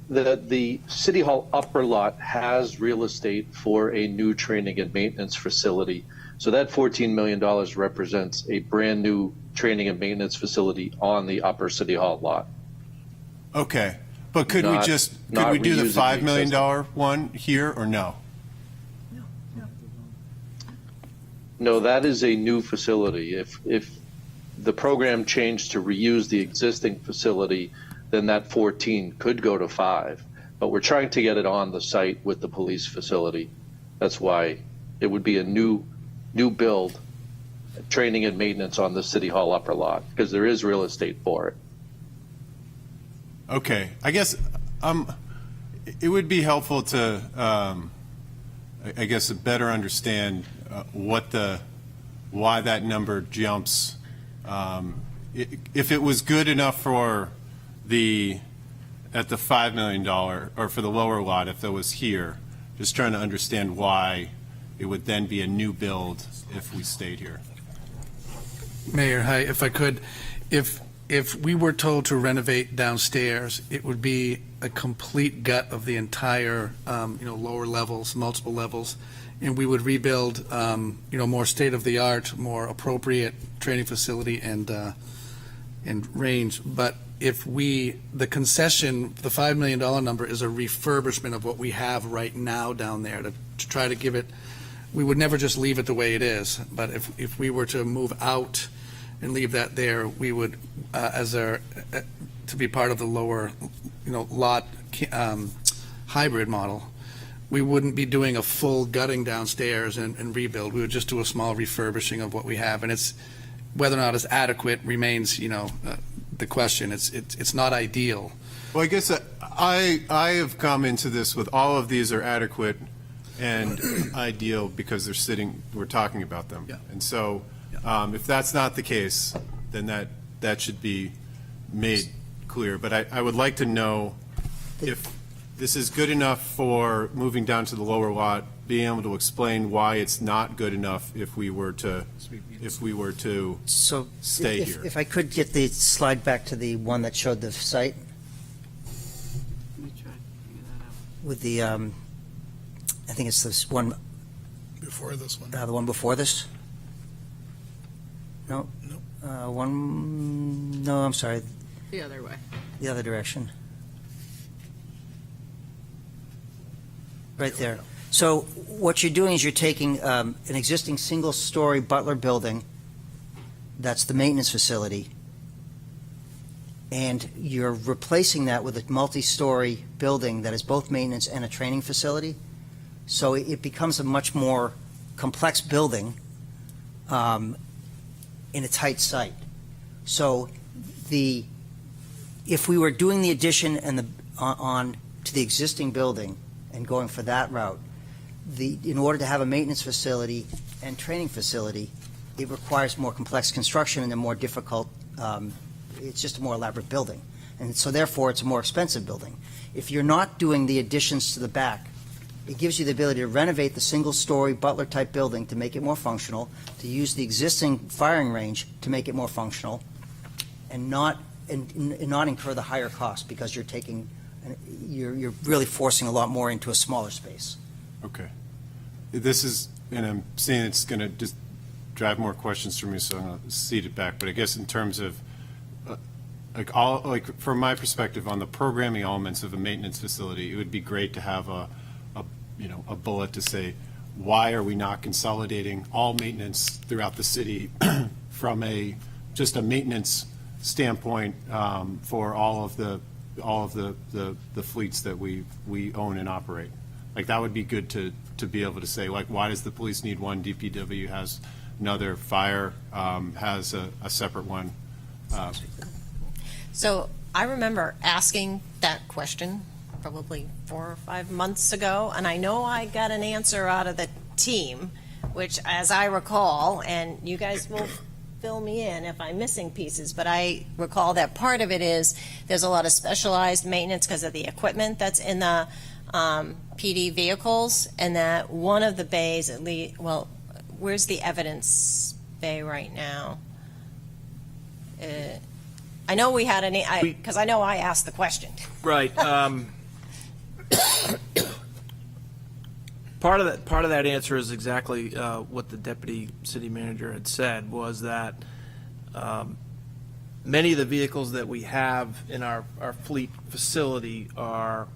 Speaker 7: the City Hall upper lot has real estate for a new training and maintenance facility. So that $14 million represents a brand-new training and maintenance facility on the upper City Hall lot.
Speaker 1: Okay, but could we do the $5 million one here, or no?
Speaker 7: No, that is a new facility. If the program changed to reuse the existing facility, then that 14 could go to 5. But we're trying to get it on the site with the police facility. That's why it would be a new build, training and maintenance on the City Hall upper lot, because there is real estate for it.
Speaker 1: Okay, I guess it would be helpful to, I guess, better understand why that number jumps. If it was good enough for at the $5 million, or for the lower lot, if it was here, just trying to understand why it would then be a new build if we stayed here.
Speaker 11: Mayor, hi, if I could, if we were told to renovate downstairs, it would be a complete gut of the entire, lower levels, multiple levels, and we would rebuild, more state-of-the-art, more appropriate training facility and range. But if the concession, the $5 million number is a refurbishment of what we have right now down there to try to give it. We would never just leave it the way it is, but if we were to move out and leave that there, we would, to be part of the lower, lot hybrid model, we wouldn't be doing a full gutting downstairs and rebuild. We would just do a small refurbishing of what we have, and it's whether or not it's adequate remains, the question. It's not ideal.
Speaker 1: Well, I guess I have come into this with all of these are adequate and ideal because we're talking about them.
Speaker 11: Yeah.
Speaker 1: And so if that's not the case, then that should be made clear. But I would like to know if this is good enough for moving down to the lower lot, being able to explain why it's not good enough if we were to
Speaker 8: So
Speaker 1: stay
Speaker 8: if,
Speaker 1: here.
Speaker 8: if I could get the slide back to the one that showed the site
Speaker 2: Let me try to figure that out.
Speaker 8: with the, I think it's this one,
Speaker 6: Before this one.
Speaker 8: the one before this? No?
Speaker 6: Nope.
Speaker 8: No, I'm sorry,
Speaker 10: The other way.
Speaker 8: the other direction. Right there. So what you're doing is you're taking an existing single-story Butler building, that's the maintenance facility, and you're replacing that with a multi-story building that is both maintenance and a training facility. So it becomes a much more complex building in a tight site. So if we were doing the addition and on to the existing building and going for that route, in order to have a maintenance facility and training facility, it requires more complex construction and a more difficult, it's just a more elaborate building. And so therefore, it's a more expensive building. If you're not doing the additions to the back, it gives you the ability to renovate the single-story Butler-type building to make it more functional, to use the existing firing range to make it more functional, and not incur the higher cost because you're really forcing a lot more into a smaller space.
Speaker 1: Okay. This is, and I'm seeing it's going to just drive more questions for me, so I'm going to cede it back. But I guess in terms of, from my perspective on the programming elements of a maintenance facility, it would be great to have a bullet to say, why are we not consolidating all maintenance throughout the city from just a maintenance standpoint for all of the fleets that we own and operate? Like, that would be good to be able to say, like, why does the police need one? DPW has another. Fire has a separate one.
Speaker 3: So I remember asking that question probably 4 or 5 months ago, and I know I got an answer out of the team, which, as I recall, and you guys will fill me in if I'm missing pieces, but I recall that part of it is there's a lot of specialized maintenance because of the equipment that's in the PD vehicles, and that one of the bays, at least, well, where's the evidence bay right now? I know we had because I know I asked the question.
Speaker 5: Right. Part of that answer is exactly what the deputy city manager had said, was that many of the vehicles that we have in our fleet facility are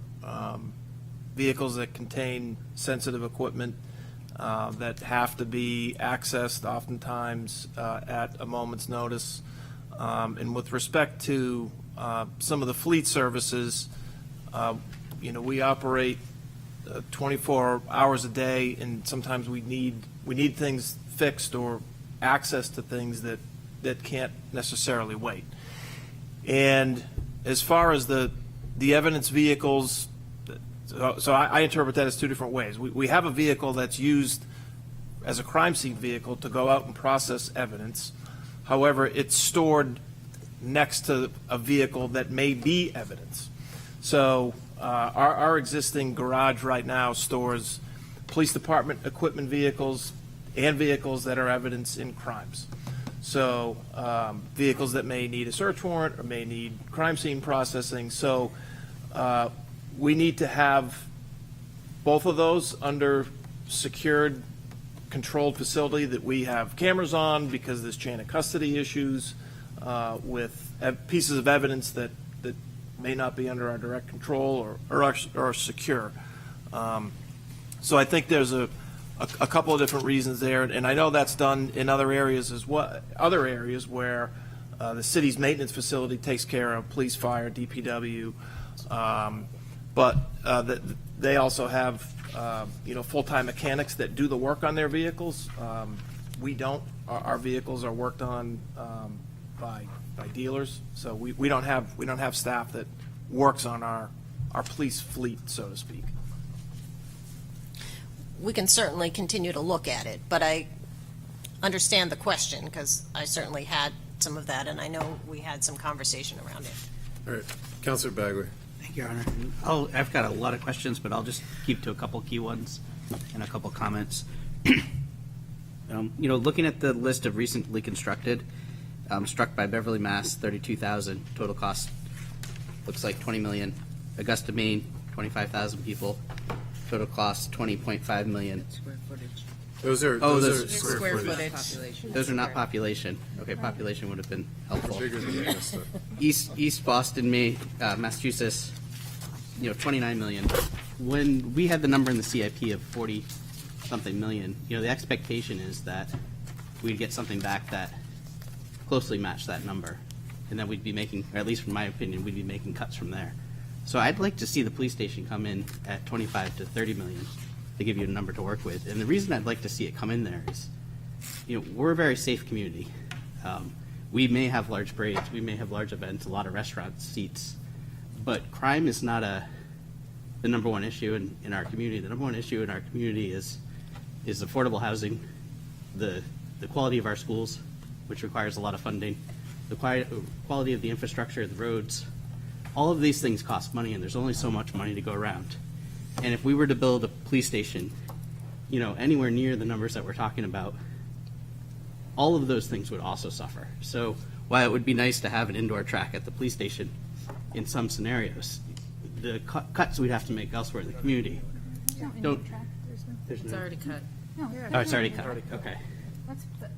Speaker 5: vehicles that contain sensitive equipment that have to be accessed oftentimes at a moment's notice. And with respect to some of the fleet services, we operate 24 hours a day, and sometimes we need things fixed or access to things that can't necessarily wait. And as far as the evidence vehicles, so I interpret that as two different ways. We have a vehicle that's used as a crime scene vehicle to go out and process evidence. However, it's stored next to a vehicle that may be evidence. So our existing garage right now stores police department equipment vehicles and vehicles that are evidence in crimes. So vehicles that may need a search warrant or may need crime scene processing. So we need to have both of those under secured, controlled facility that we have cameras on, because there's chain of custody issues with pieces of evidence that may not be under our direct control or secure. So I think there's a couple of different reasons there, and I know that's done in other areas as well, other areas where the city's maintenance facility takes care of police, fire, DPW, But they also have, full-time mechanics that do the work on their vehicles. We don't. Our vehicles are worked on by dealers, so we don't have staff that works on our police fleet, so to speak.
Speaker 3: We can certainly continue to look at it, but I understand the question, because I certainly had some of that, and I know we had some conversation around it.
Speaker 1: All right, Counselor Bagley.
Speaker 12: Thank you, Your Honor. I've got a lot of questions, but I'll just keep to a couple key ones and a couple comments. Looking at the list of recently constructed, struck by Beverly, Mass, 32,000 total cost. Looks like 20 million. Augusta, Maine, 25,000 people. Total cost 20.5 million.
Speaker 2: Square footage.
Speaker 1: Those are
Speaker 2: Square footage. Population.
Speaker 12: Those are not population. Okay, population would have been helpful.
Speaker 1: bigger than Augusta.
Speaker 12: East Boston, Massachusetts, 29 million. When we had the number in the CIP of 40-something million, the expectation is that we'd get something back that closely matched that number, and then we'd be making, or at least from my opinion, we'd be making cuts from there. So I'd like to see the police station come in at 25 to 30 million to give you a number to work with. And the reason I'd like to see it come in there is, we're a very safe community. We may have large parades, we may have large events, a lot of restaurant seats, but crime is not the number one issue in our community. The number one issue in our community is affordable housing, the quality of our schools, which requires a lot of funding, the quality of the infrastructure, the roads. All of these things cost money, and there's only so much money to go around. And if we were to build a police station, anywhere near the numbers that we're talking about, all of those things would also suffer. So while it would be nice to have an indoor track at the police station in some scenarios, the cuts we'd have to make elsewhere in the community don't.
Speaker 9: It's already cut.
Speaker 12: Oh, it's already cut. Okay.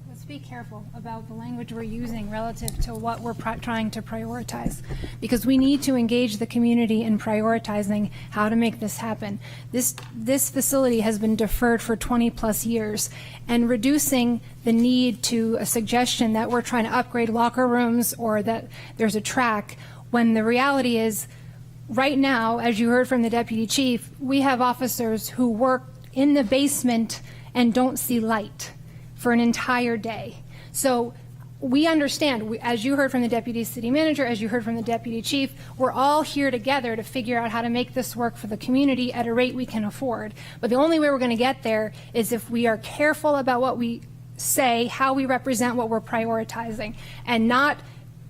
Speaker 13: Let's be careful about the language we're using relative to what we're trying to prioritize, because we need to engage the community in prioritizing how to make this happen. This facility has been deferred for 20-plus years, and reducing the need to a suggestion that we're trying to upgrade locker rooms or that there's a track, when the reality is, right now, as you heard from the deputy chief, we have officers who work in the basement and don't see light for an entire day. So we understand, as you heard from the deputy city manager, as you heard from the deputy chief, we're all here together to figure out how to make this work for the community at a rate we can afford. But the only way we're going to get there is if we are careful about what we say, how we represent what we're prioritizing, and not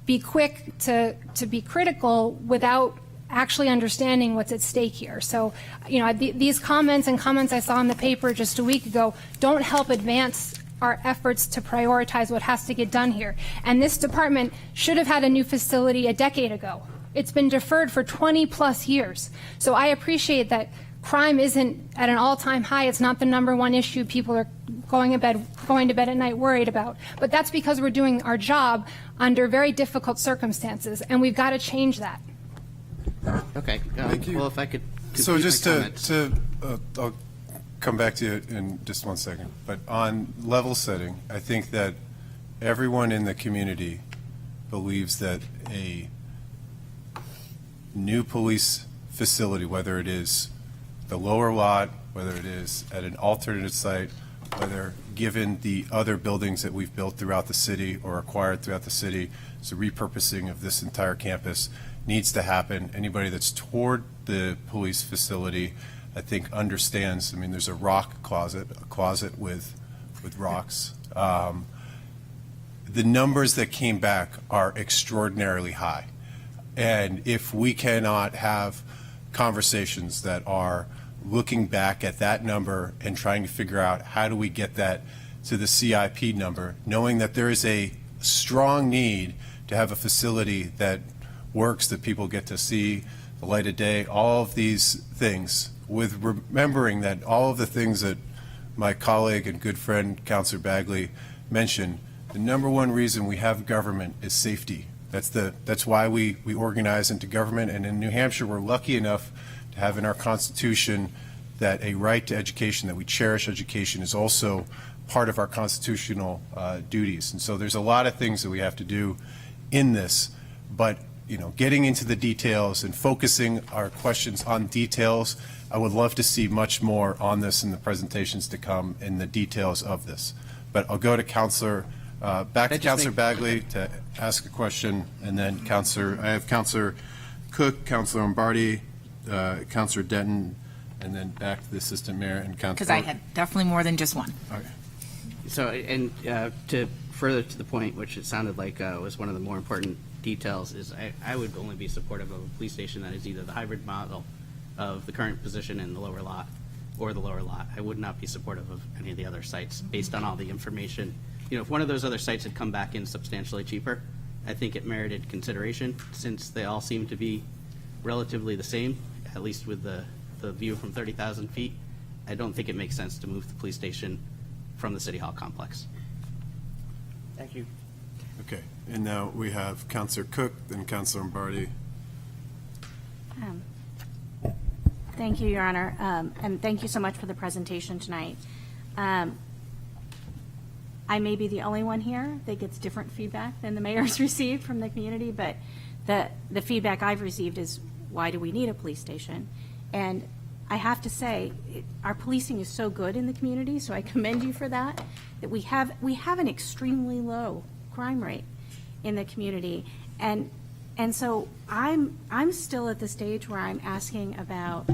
Speaker 13: be quick to be critical without actually understanding what's at stake here. So, these comments and comments I saw in the paper just a week ago don't help advance our efforts to prioritize what has to get done here. And this department should have had a new facility a decade ago. It's been deferred for 20-plus years. So I appreciate that crime isn't at an all-time high. It's not the number one issue people are going to bed at night worried about. But that's because we're doing our job under very difficult circumstances, and we've got to change that.
Speaker 12: Okay.
Speaker 1: Thank you.
Speaker 12: Well, if I could.
Speaker 1: So just
Speaker 12: complete my comments.
Speaker 1: I'll come back to you in just 1 second. But on level setting, I think that everyone in the community believes that a new police facility, whether it is the lower lot, whether it is at an alternate site, whether given the other buildings that we've built throughout the city or acquired throughout the city, so repurposing of this entire campus needs to happen. Anybody that's toward the police facility, I think, understands. I mean, there's a rock closet, a closet with rocks. The numbers that came back are extraordinarily high. And if we cannot have conversations that are looking back at that number and trying to figure out how do we get that to the CIP number, knowing that there is a strong need to have a facility that works, that people get to see the light of day, all of these things, with remembering that all of the things that my colleague and good friend, Councilor Bagley, mentioned, the number one reason we have government is safety. That's why we organize into government. And in New Hampshire, we're lucky enough to have in our Constitution that a right to education, that we cherish education, is also part of our constitutional duties. And so there's a lot of things that we have to do in this. But getting into the details and focusing our questions on details. I would love to see much more on this in the presentations to come in the details of this. But I'll go to Councilor, back to Councilor Bagley to ask a question, and then I have Councilor Cook, Councilor Lombardi, Councilor Denton, and then back to the Assistant Mayor and Councilor.
Speaker 10: Because I had definitely more than just one.
Speaker 1: Okay.
Speaker 12: So, and to further to the point, which it sounded like was one of the more important details, is I would only be supportive of a police station that is either the hybrid model of the current position in the lower lot or the lower lot. I would not be supportive of any of the other sites based on all the information. If one of those other sites had come back in substantially cheaper, I think it merited consideration, since they all seem to be relatively the same, at least with the view from 30,000 feet. I don't think it makes sense to move the police station from the City Hall complex.
Speaker 5: Thank you.
Speaker 1: Okay, and now we have Councilor Cook, then Councilor Lombardi.
Speaker 14: Thank you, Your Honor, and thank you so much for the presentation tonight. I may be the only one here that gets different feedback than the mayor's received from the community, but the feedback I've received is, why do we need a police station? And I have to say, our policing is so good in the community, so I commend you for that, that we have an extremely low crime rate in the community. And so I'm still at the stage where I'm asking about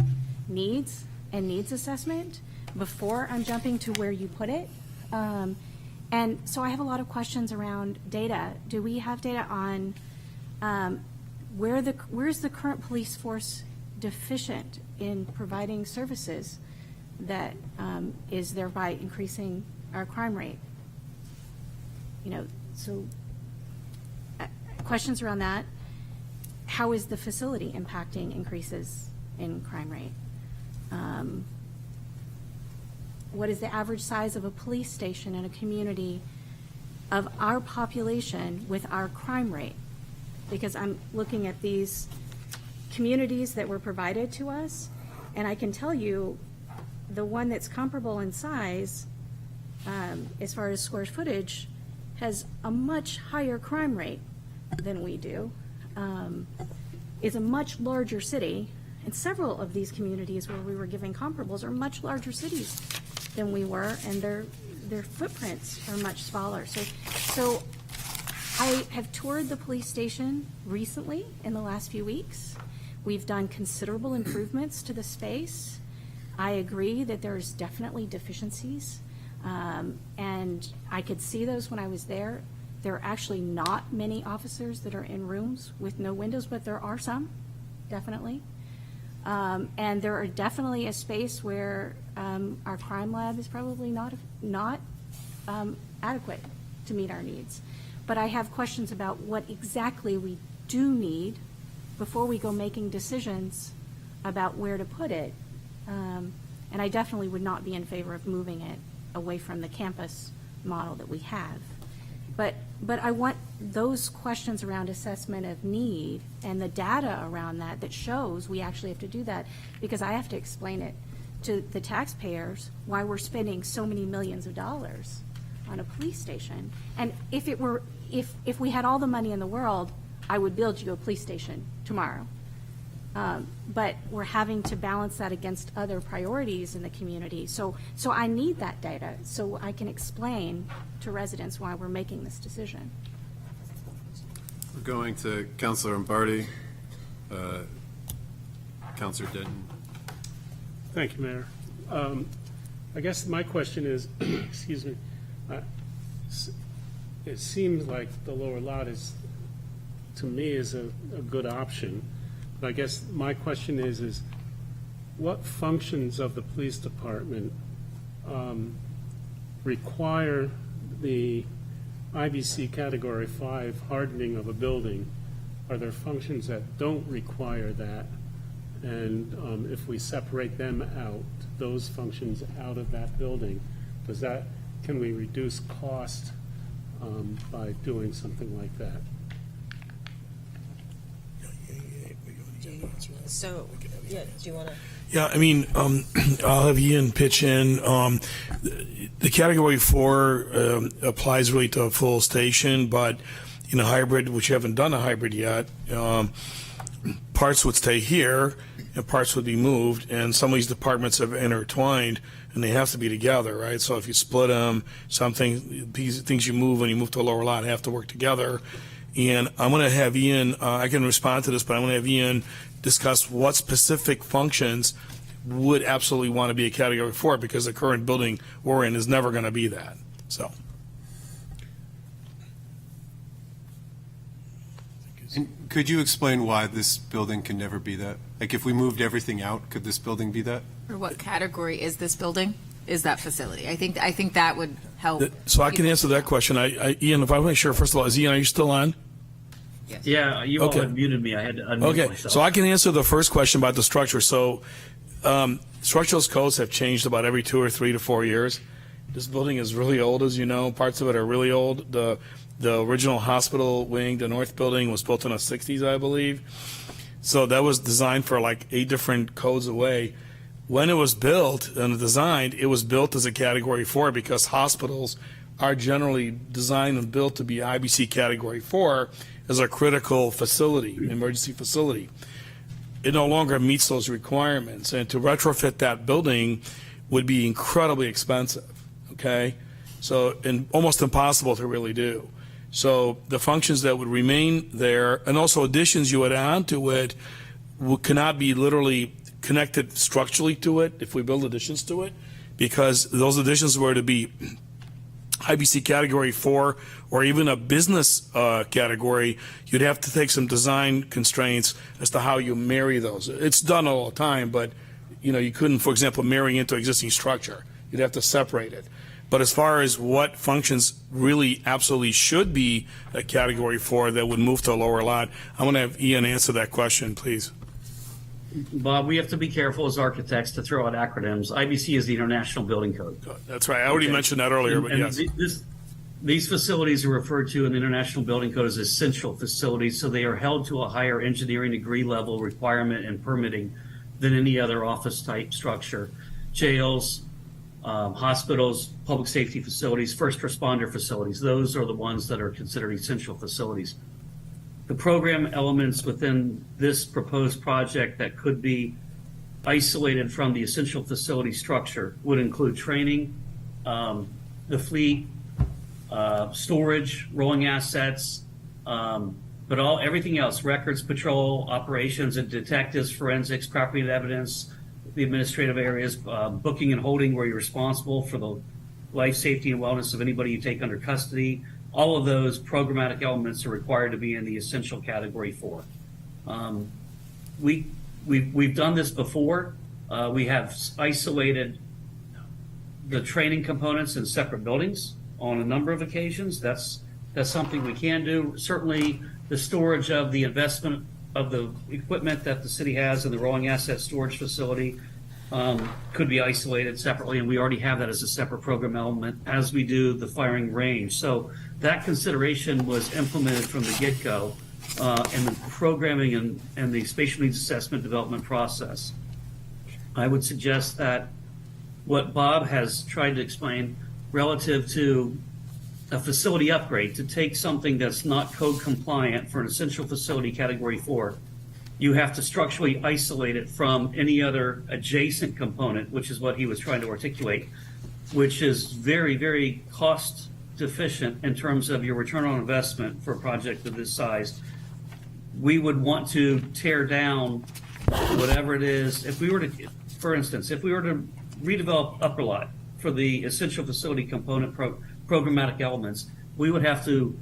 Speaker 14: needs and needs assessment before I'm jumping to where you put it. And so I have a lot of questions around data. Do we have data on where's the current police force deficient in providing services that is thereby increasing our crime rate? So questions around that. How is the facility impacting increases in crime rate? What is the average size of a police station in a community of our population with our crime rate? Because I'm looking at these communities that were provided to us, and I can tell you the one that's comparable in size, as far as square footage, has a much higher crime rate than we do. Is a much larger city, and several of these communities where we were giving comparables are much larger cities than we were, and their footprints are much smaller. So I have toured the police station recently in the last few weeks. We've done considerable improvements to the space. I agree that there's definitely deficiencies, and I could see those when I was there. There are actually not many officers that are in rooms with no windows, but there are some, definitely. And there are definitely a space where our crime lab is probably not adequate to meet our needs. But I have questions about what exactly we do need before we go making decisions about where to put it. And I definitely would not be in favor of moving it away from the campus model that we have. But I want those questions around assessment of need and the data around that shows we actually have to do that, because I have to explain it to the taxpayers why we're spending so many millions of dollars on a police station. And if we had all the money in the world, I would build you a police station tomorrow. But we're having to balance that against other priorities in the community. So I need that data so I can explain to residents why we're making this decision.
Speaker 1: We're going to Councilor Lombardi, Councilor Denton.
Speaker 15: Thank you, Mayor. I guess my question is, excuse me, it seems like the lower lot to me, is a good option. But I guess my question is what functions of the police department require the IBC Category 5 hardening of a building? Are there functions that don't require that? And if we separate them out, those functions out of that building, can we reduce cost by doing something like that?
Speaker 3: So, yeah, do you want to?
Speaker 6: Yeah, I mean, I'll have Ian pitch in. The Category 4 applies really to a full station, but in a hybrid, which you haven't done a hybrid yet, parts would stay here and parts would be moved, and some of these departments have intertwined and they have to be together, right? So if you split them, these things you move when you move to a lower lot have to work together. And I'm going to have Ian, I can respond to this, but I'm going to have Ian discuss what specific functions would absolutely want to be a Category 4, because the current building we're in is never going to be that. So.
Speaker 1: And could you explain why this building can never be that? Like, if we moved everything out, could this building be that?
Speaker 10: Or what category is this building? Is that facility? I think that would help.
Speaker 6: So I can answer that question. Ian, if I want to share, first of all, is Ian, are you still on?
Speaker 4: Yeah, you all
Speaker 6: Okay.
Speaker 4: had muted me. I had to unmute
Speaker 6: Okay,
Speaker 4: myself.
Speaker 6: so I can answer the first question about the structure. So structural codes have changed about every 2 or 3 to 4 years. This building is really old, as you know. Parts of it are really old. The original hospital wing, the north building, was built in the 60s, I believe. So that was designed for like 8 different codes away. When it was built and designed, it was built as a Category 4 because hospitals are generally designed and built to be IBC Category 4 as a critical facility, emergency facility. It no longer meets those requirements, and to retrofit that building would be incredibly expensive, okay? So, and almost impossible to really do. So the functions that would remain there, and also additions you would add to it, cannot be literally connected structurally to it if we build additions to it, because those additions were to be IBC Category 4 or even a business category, you'd have to take some design constraints as to how you marry those. It's done all the time, but you couldn't, for example, marry into existing structure. You'd have to separate it. But as far as what functions really absolutely should be a Category 4 that would move to a lower lot, I'm going to have Ian answer that question, please.
Speaker 4: Bob, we have to be careful as architects to throw out acronyms. IBC is the International Building Code.
Speaker 6: That's right. I already mentioned that earlier, but yes.
Speaker 4: These facilities are referred to in the International Building Code as essential facilities, so they are held to a higher engineering degree level requirement and permitting than any other office type structure. Jails, hospitals, public safety facilities, first responder facilities, those are the ones that are considered essential facilities. The program elements within this proposed project that could be isolated from the essential facility structure would include training, the fleet, storage, rolling assets, but everything else, records, patrol, operations, and detectives, forensics, property and evidence, the administrative areas, booking and holding, where you're responsible for the life, safety, and wellness of anybody you take under custody. All of those programmatic elements are required to be in the essential Category 4. We've done this before. We have isolated the training components in separate buildings on a number of occasions. That's something we can do. Certainly, the storage of the investment of the equipment that the city has in the rolling asset storage facility could be isolated separately, and we already have that as a separate program element, as we do the firing range. So that consideration was implemented from the get-go in the programming and the spatial needs assessment development process. I would suggest that what Bob has tried to explain relative to a facility upgrade, to take something that's not code compliant for an essential facility Category 4, you have to structurally isolate it from any other adjacent component, which is what he was trying to articulate, which is very, very cost deficient in terms of your return on investment for a project of this size. We would want to tear down whatever it is. If we were to, for instance, if we were to redevelop Upper Lot for the essential facility component programmatic elements, we would have to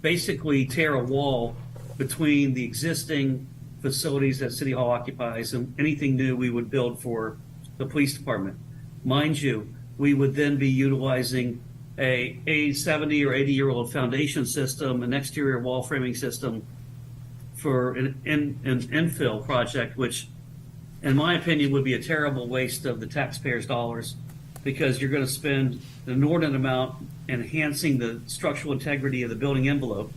Speaker 4: basically tear a wall between the existing facilities that City Hall occupies and anything new we would build for the police department. Mind you, we would then be utilizing a 70 or 80-year-old foundation system, an exterior wall framing system for an infill project, which, in my opinion, would be a terrible waste of the taxpayers' dollars, because you're going to spend an inordinate amount enhancing the structural integrity of the building envelope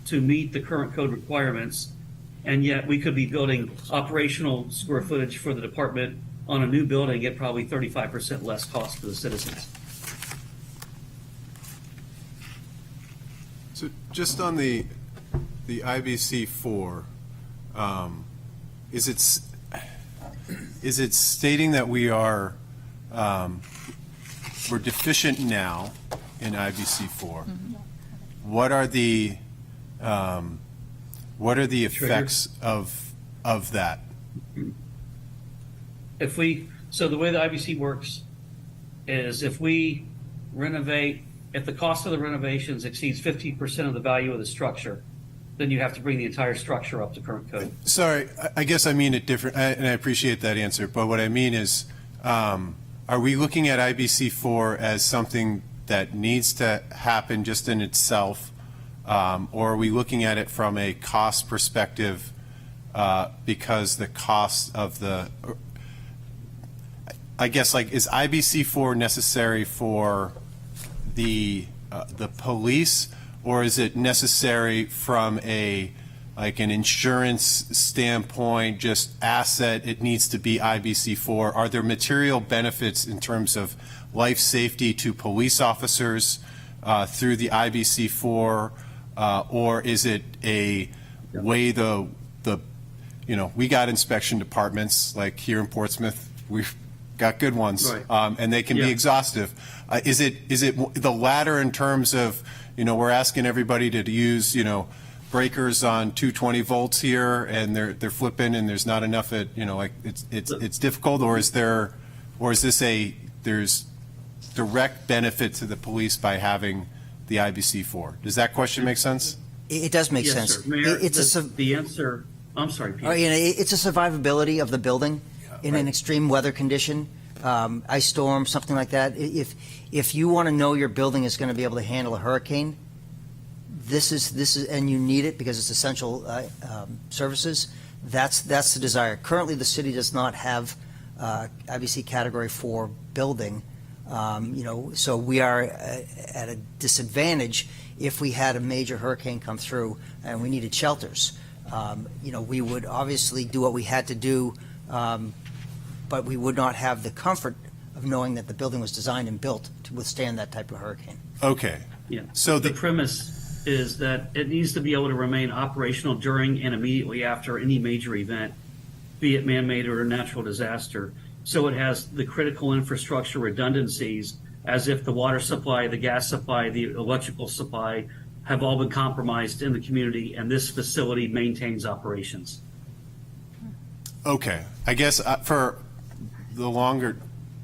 Speaker 4: to meet the current code requirements, and yet we could be building operational square footage for the department on a new building at probably 35% less cost for the citizens.
Speaker 1: So just on the IBC 4, is it stating that we are, we're deficient now in IBC 4? What are the effects of that?
Speaker 4: So the way the IBC works is if we renovate, if the cost of the renovations exceeds 50% of the value of the structure, then you have to bring the entire structure up to current code.
Speaker 1: Sorry, I guess I mean it different, and I appreciate that answer, but what I mean is, are we looking at IBC 4 as something that needs to happen just in itself, or are we looking at it from a cost perspective, because the cost of the, I guess, like, is IBC 4 necessary for the police, or is it necessary from an insurance standpoint, just asset, it needs to be IBC 4? Are there material benefits in terms of life safety to police officers through the IBC 4, or is it a way we got inspection departments, like here in Portsmouth, we've got good ones,
Speaker 4: Right.
Speaker 1: and they can be exhaustive. Is it the latter in terms of, we're asking everybody to use, breakers on 220 volts here, and they're flipping, and there's not enough it's difficult, or is there's direct benefit to the police by having the IBC 4? Does that question make sense?
Speaker 8: It does make
Speaker 4: Yes,
Speaker 8: sense.
Speaker 4: sir. Mayor,
Speaker 8: It's
Speaker 4: the answer, I'm sorry, Peter.
Speaker 8: it's a survivability of the building in an extreme weather condition, ice storm, something like that. If you want to know your building is going to be able to handle a hurricane, this is, and you need it because it's essential services. That's the desire. Currently, the city does not have IBC Category 4 building. So we are at a disadvantage if we had a major hurricane come through and we needed shelters. We would obviously do what we had to do, but we would not have the comfort of knowing that the building was designed and built to withstand that type of hurricane.
Speaker 1: Okay.
Speaker 4: Yeah.
Speaker 1: So
Speaker 4: The premise is that it needs to be able to remain operational during and immediately after any major event, be it man-made or a natural disaster. So it has the critical infrastructure redundancies as if the water supply, the gas supply, the electrical supply have all been compromised in the community, and this facility maintains operations.
Speaker 1: Okay. I guess for the longer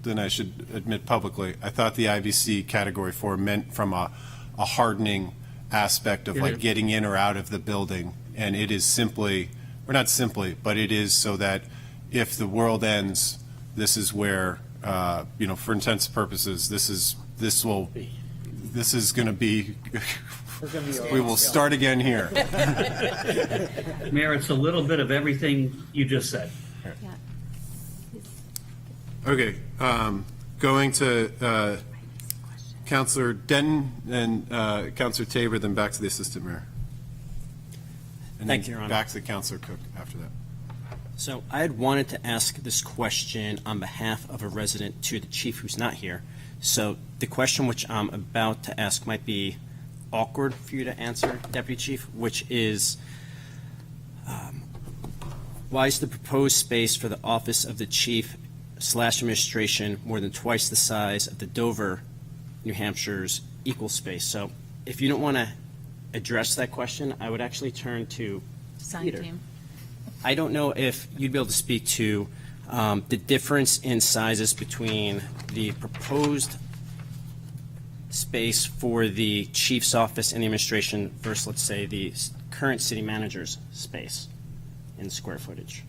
Speaker 1: than I should admit publicly, I thought the IBC Category 4 meant from a hardening aspect of like getting in or out of the building. And it is simply, or not simply, but it is so that if the world ends, this is where, for intents and purposes, this is going to be, we will start again here.
Speaker 4: Mayor, it's a little bit of everything you just said.
Speaker 1: Okay, going to Councilor Denton and Councilor Tabor, then back to the Assistant Mayor. And
Speaker 16: Thank
Speaker 1: then
Speaker 16: you, Your Honor.
Speaker 1: back to Councilor Cook after that.
Speaker 16: So I had wanted to ask this question on behalf of a resident to the chief who's not here. So the question which I'm about to ask might be awkward for you to answer, Deputy Chief, which is, why is the proposed space for the office of the chief / administration more than twice the size of the Dover, New Hampshire's equal space? So if you don't want to address that question, I would actually turn to
Speaker 10: Design
Speaker 16: Peter.
Speaker 10: team.
Speaker 16: I don't know if you'd be able to speak to the difference in sizes between the proposed space for the chief's office and the administration versus, let's say, the current city manager's space in square footage.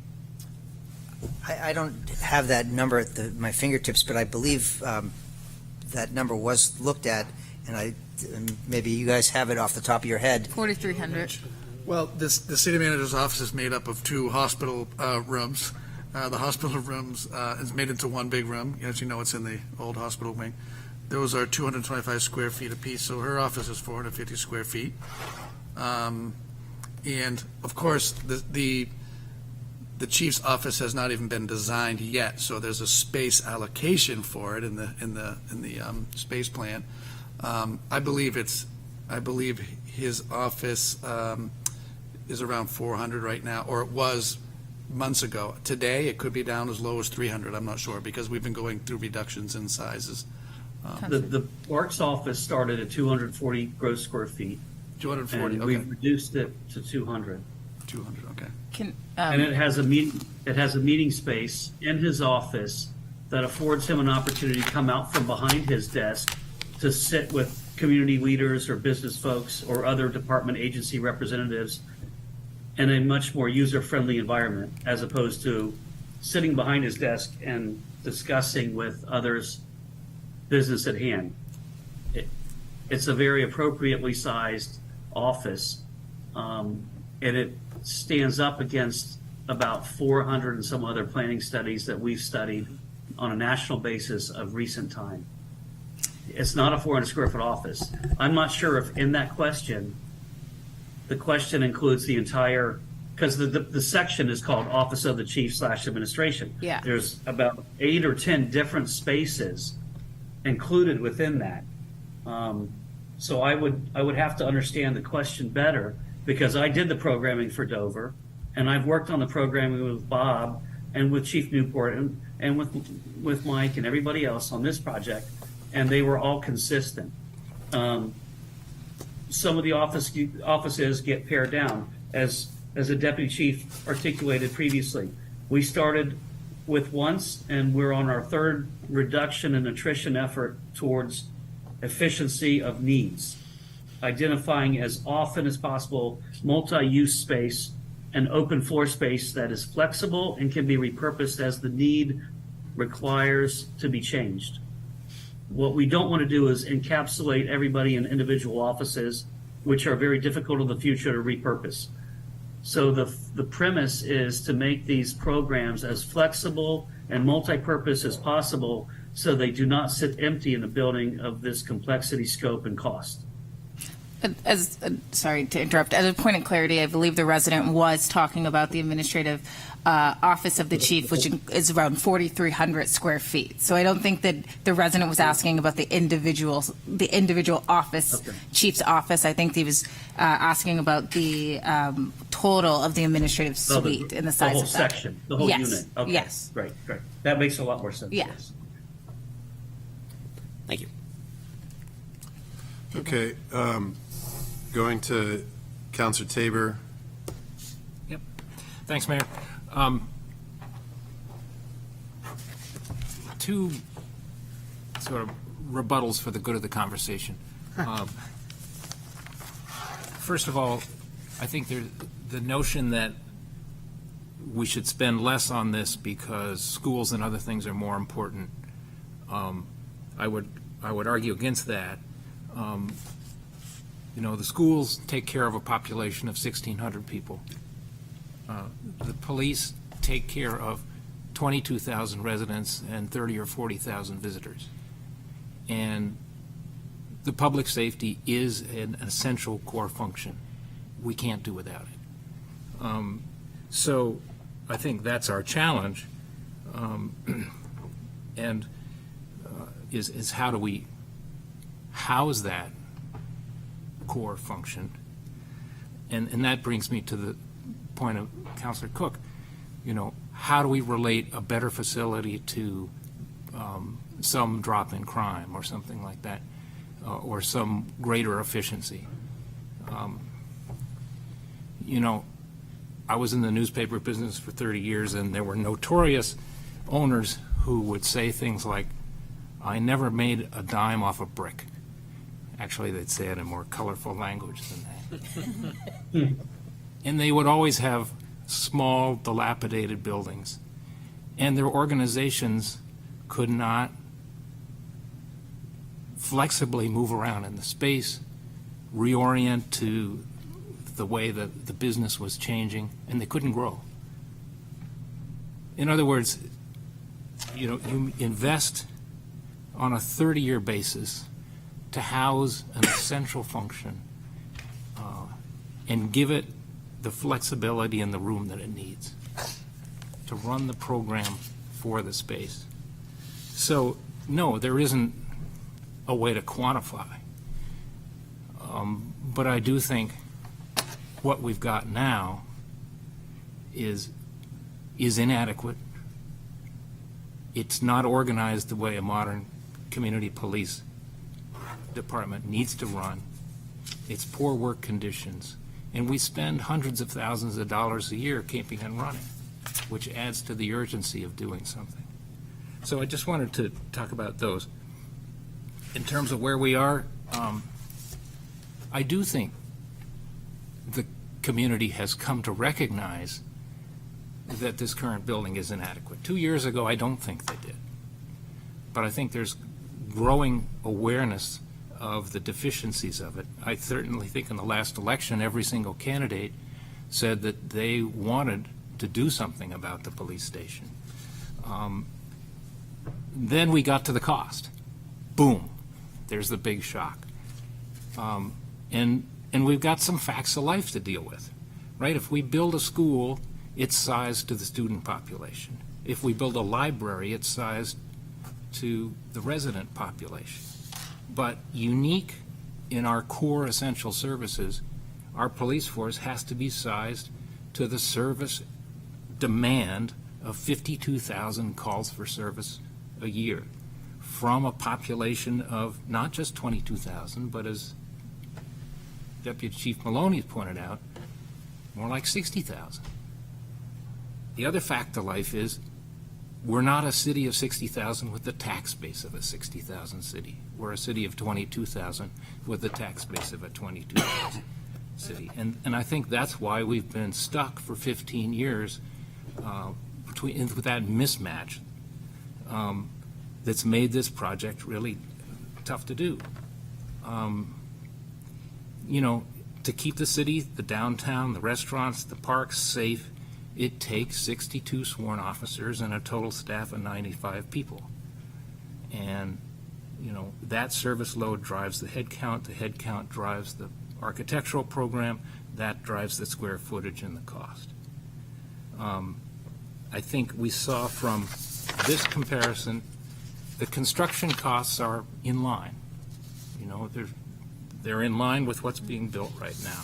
Speaker 8: I don't have that number at my fingertips, but I believe that number was looked at, and maybe you guys have it off the top of your head.
Speaker 10: 4,300.
Speaker 11: Well, the city manager's office is made up of 2 hospital rooms. The hospital rooms is made into one big room. As you know, it's in the old hospital wing. Those are 225 square feet apiece, so her office is 450 square feet. And of course, the chief's office has not even been designed yet, so there's a space allocation for it in the space plan. I believe it's I believe his office is around 400 right now, or it was months ago. Today, it could be down as low as 300, I'm not sure, because we've been going through reductions in sizes.
Speaker 4: The Parks office started at 240 gross square feet.
Speaker 11: 240,
Speaker 4: And
Speaker 11: okay.
Speaker 4: we've reduced it to 200.
Speaker 11: 200, okay.
Speaker 10: Can,
Speaker 4: And it has a meeting space in his office that affords him an opportunity to come out from behind his desk to sit with community leaders or business folks or other department agency representatives in a much more user-friendly environment, as opposed to sitting behind his desk and discussing with others business at hand. It's a very appropriately sized office, and it stands up against about 400 and some other planning studies that we've studied on a national basis of recent time. It's not a 400 square foot office. I'm not sure if in that question, the question includes the entire, because the section is called Office of the Chief / Administration.
Speaker 10: Yeah.
Speaker 4: There's about 8 or 10 different spaces included within that. So I would have to understand the question better, because I did the programming for Dover, and I've worked on the programming with Bob and with Chief Newport and with Mike and everybody else on this project, and they were all consistent. Some of the offices get pared down, as a deputy chief articulated previously. We started with once, and we're on our third reduction and attrition effort towards efficiency of needs, identifying as often as possible multi-use space and open floor space that is flexible and can be repurposed as the need requires to be changed. What we don't want to do is encapsulate everybody in individual offices, which are very difficult in the future to repurpose. So the premise is to make these programs as flexible and multi-purpose as possible, so they do not sit empty in a building of this complexity, scope, and cost.
Speaker 10: Sorry to interrupt. As a point of clarity, I believe the resident was talking about the administrative office of the chief, which is around 4,300 square feet. So I don't think that the resident was asking about the individual office,
Speaker 4: Okay.
Speaker 10: chief's office. I think he was asking about the total of the administrative suite and the size
Speaker 4: whole
Speaker 10: of that.
Speaker 4: section, the whole
Speaker 10: Yes.
Speaker 4: unit. Okay.
Speaker 10: Yes.
Speaker 4: Great. That makes a lot more sense.
Speaker 10: Yeah.
Speaker 4: Yes.
Speaker 16: Thank you.
Speaker 1: Okay, going to Counselor Tabor.
Speaker 17: Yep. Thanks, Mayor. Two sort of rebuttals for the good of the conversation. First of all, I think the notion that we should spend less on this because schools and other things are more important, I would argue against that. The schools take care of a population of 1,600 people. The police take care of 22,000 residents and 30 or 40,000 visitors. And the public safety is an essential core function. We can't do without it. So I think that's our challenge, and is how do we house that core function? And that brings me to the point of Councilor Cook. How do we relate a better facility to some drop in crime or something like that, or some greater efficiency? I was in the newspaper business for 30 years, and there were notorious owners who would say things like, "I never made a dime off a brick." Actually, they'd say it in more colorful language than that. And they would always have small, dilapidated buildings. And their organizations could not flexibly move around in the space, reorient to the way that the business was changing, and they couldn't grow. In other words, you invest on a 30-year basis to house an essential function and give it the flexibility in the room that it needs to run the program for the space. So, no, there isn't a way to quantify But I do think what we've got now is inadequate. It's not organized the way a modern community police department needs to run. It's poor work conditions. And we spend hundreds of thousands of dollars a year keeping it running, which adds to the urgency of doing something. So I just wanted to talk about those. In terms of where we are, I do think the community has come to recognize that this current building is inadequate. 2 years ago, I don't think they did. But I think there's growing awareness of the deficiencies of it. I certainly think in the last election, every single candidate said that they wanted to do something about the police station. Then we got to the cost. Boom. There's the big shock. And we've got some facts of life to deal with, right? If we build a school, it's sized to the student population. If we build a library, it's sized to the resident population. But unique in our core essential services, our police force has to be sized to the service demand of 52,000 calls for service a year from a population of not just 22,000, but as Deputy Chief Maloney pointed out, more like 60,000. The other fact of life is we're not a city of 60,000 with the tax base of a 60,000 city. We're a city of 22,000 with the tax base of a 22,000 city. And I think that's why we've been stuck for 15 years with that mismatch that's made this project really tough to do. You know, to keep the city, the downtown, the restaurants, the parks safe, it takes 62 sworn officers and a total staff of 95 people. And, you know, that service load drives the head count drives the architectural program, that drives the square footage and the cost. I think we saw from this comparison, the construction costs are in line. You know, they're in line with what's being built right now.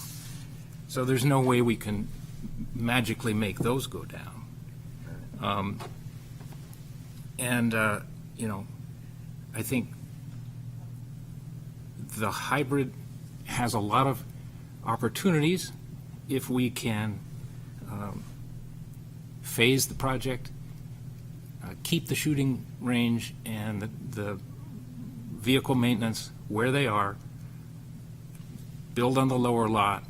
Speaker 17: So there's no way we can magically make those go down. You know, I think the hybrid has a lot of opportunities if we can phase the project, keep the shooting range and the vehicle maintenance where they are, build on the lower lot.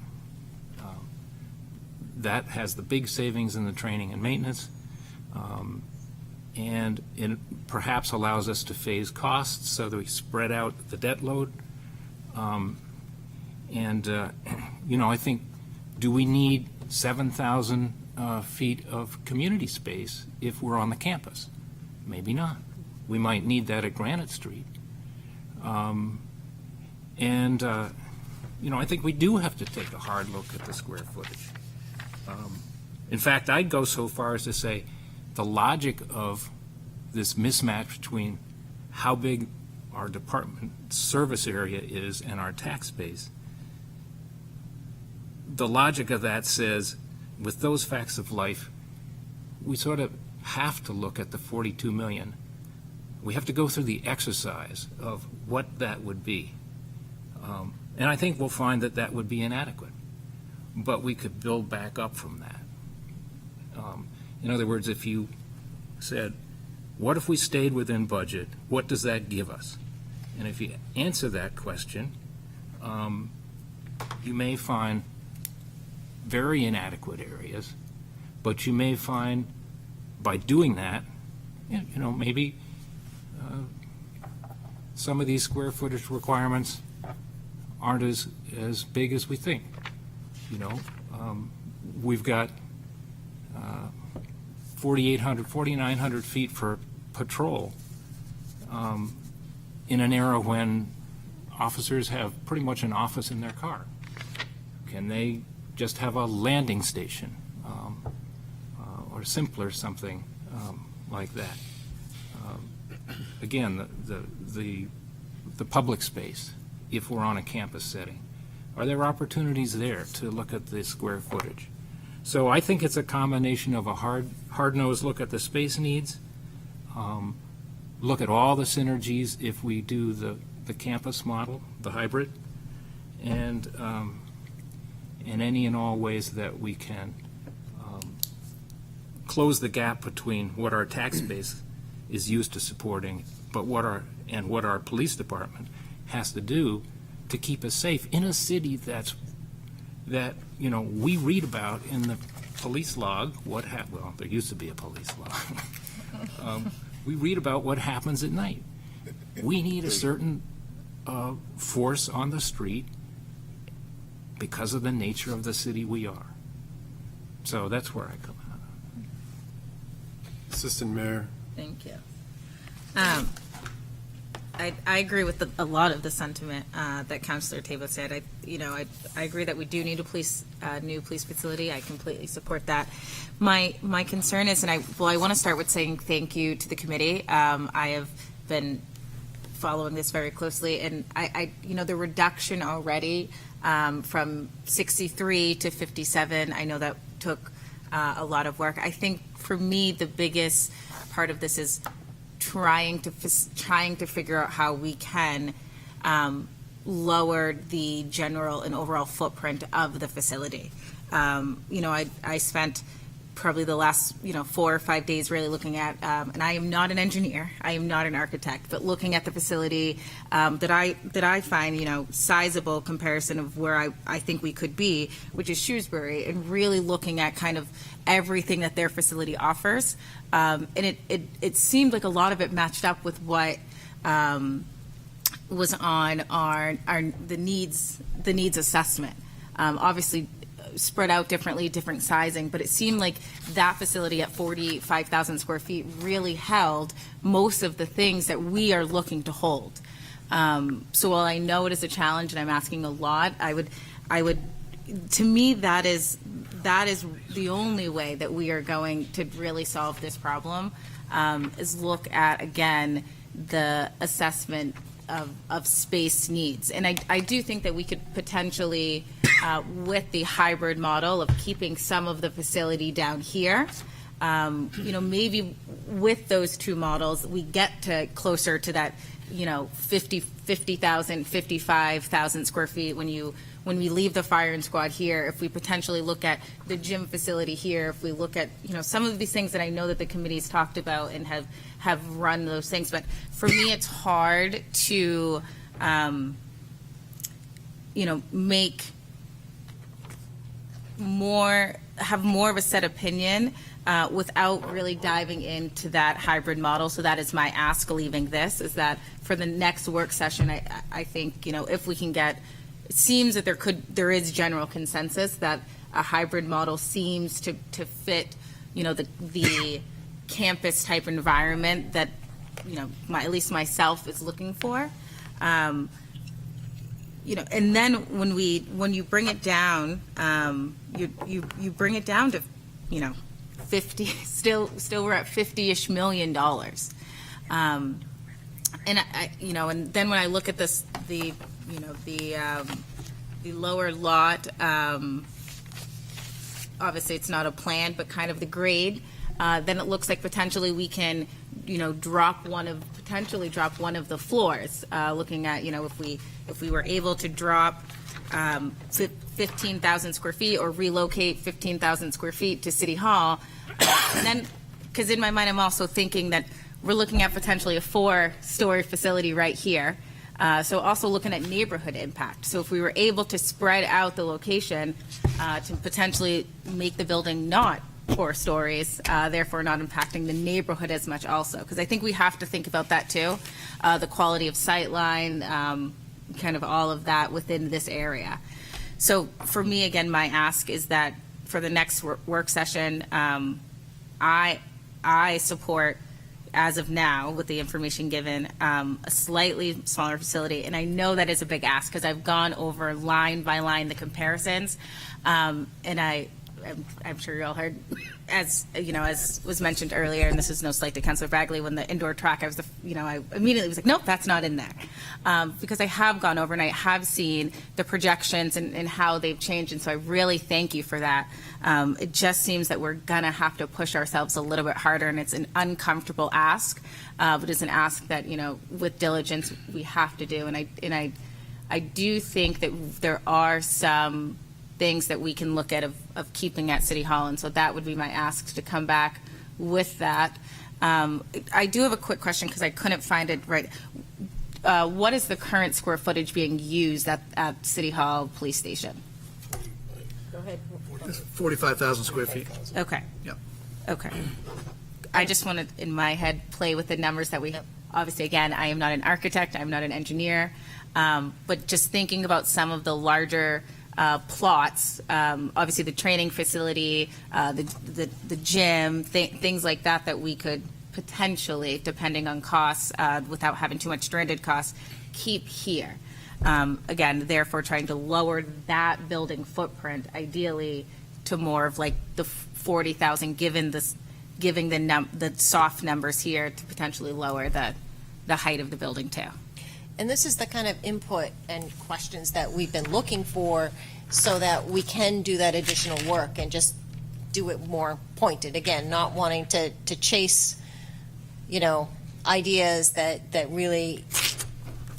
Speaker 17: That has the big savings in the training and maintenance, and it perhaps allows us to phase costs so that we spread out the debt load. You know, I think, do we need 7,000 feet of community space if we're on the campus? Maybe not. We might need that at Granite Street. You know, I think we do have to take a hard look at the square footage. In fact, I'd go so far as to say the logic of this mismatch between how big our department service area is and our tax base, the logic of that says, with those facts of life, we sort of have to look at the 42 million. We have to go through the exercise of what that would be. And I think we'll find that that would be inadequate. But we could build back up from that. In other words, if you said, what if we stayed within budget? What does that give us? And if you answer that question, you may find very inadequate areas, but you may find by doing that, you know, maybe some of these square footage requirements aren't as big as we think. You know, we've got 4,800, 4,900 feet for patrol in an era when officers have pretty much an office in their car. Can they just have a landing station or simpler something like that? Again, the public space, if we're on a campus setting. Are there opportunities there to look at the square footage? So I think it's a combination of a hard-nosed look at the space needs, look at all the synergies if we do the campus model, the hybrid, and in any and all ways that we can close the gap between what our tax base is used to supporting, but what our police department has to do to keep us safe in a city that we read about in the police log. Well, there used to be a police log. We read about what happens at night. We need a certain force on the street because of the nature of the city we are. So that's where I come out.
Speaker 1: Assistant Mayor.
Speaker 10: Thank you. I agree with a lot of the sentiment that Councilor Tabo said. I agree that we do need a new police facility. I completely support that. My concern is, I want to start with saying thank you to the committee. I have been following this very closely, and the reduction already from 63 to 57, I know that took a lot of work. I think for me, the biggest part of this is trying to figure out how we can lower the general and overall footprint of the facility. I spent probably the last 4 or 5 days really looking at, and I am not an engineer, I am not an architect, but looking at the facility that I find sizable comparison of where I think we could be, which is Shrewsbury, and really looking at kind of everything that their facility offers, and it seemed like a lot of it matched up with what was on the needs assessment. Obviously spread out differently, different sizing, but it seemed like that facility at 45,000 square feet really held most of the things that we are looking to hold. So while I know it is a challenge and I'm asking a lot, I would, to me, that is the only way that we are going to really solve this problem, is look at, again, the assessment of space needs. And I do think that we could potentially, with the hybrid model of keeping some of the facility down here, maybe with those two models, we get to closer to that, 50,000, 55,000 square feet when we leave the firing squad here. If we potentially look at the gym facility here, if we look at, some of these things that I know that the committee's talked about and have run those things. But for me, it's hard to, have more of a set opinion without really diving into that hybrid model. So that is my ask leaving this, is that for the next work session, I think, if we can get, it seems that there is general consensus that a hybrid model seems to fit, the campus type environment that, at least myself is looking for. And then when you bring it down, you bring it down to, 50, still we're at $50-ish million. And and then when I look at this, the lower lot, obviously it's not a plan, but kind of the grade, then it looks like potentially we can, drop one of the floors, looking at, if we were able to drop 15,000 square feet or relocate 15,000 square feet to City Hall. And then, because in my mind, I'm also thinking that we're looking at potentially a 4-story facility right here. So also looking at neighborhood impact. So if we were able to spread out the location to potentially make the building not 4 stories, therefore not impacting the neighborhood as much also. Because I think we have to think about that too, the quality of sight line, kind of all of that within this area. So for me, again, my ask is that for the next work session, I support, as of now, with the information given, a slightly smaller facility. And I know that is a big ask because I've gone over line by line the comparisons. And I'm sure you all heard, as you know, as was mentioned earlier, and this is no slight to Councilor Bagley, when the indoor track, I immediately was like, nope, that's not in there. Because I have gone over and I have seen the projections and how they've changed, and so I really thank you for that. It just seems that we're gonna have to push ourselves a little bit harder, and it's an uncomfortable ask, but it's an ask that, you know, with diligence, we have to do, and I do think that there are some things that we can look at of keeping at City Hall, and so that would be my ask, to come back with that. I do have a quick question because I couldn't find it right. What is the current square footage being used at City Hall Police Station? Go ahead.
Speaker 11: 45,000 square feet.
Speaker 10: Okay.
Speaker 11: Yep.
Speaker 10: Okay. I just want to, in my head, play with the numbers that we, obviously, again, I am not an architect, I'm not an engineer, but just thinking about some of the larger plots, obviously the training facility, the gym, things like that, that we could potentially, depending on costs, without having too much stranded costs, keep here. Again, therefore trying to lower that building footprint, ideally, to more of like the 40,000, giving the soft numbers here to potentially lower the height of the building too.
Speaker 3: And this is the kind of input and questions that we've been looking for, so that we can do that additional work and just do it more pointed. Again, not wanting to chase, you know, ideas that really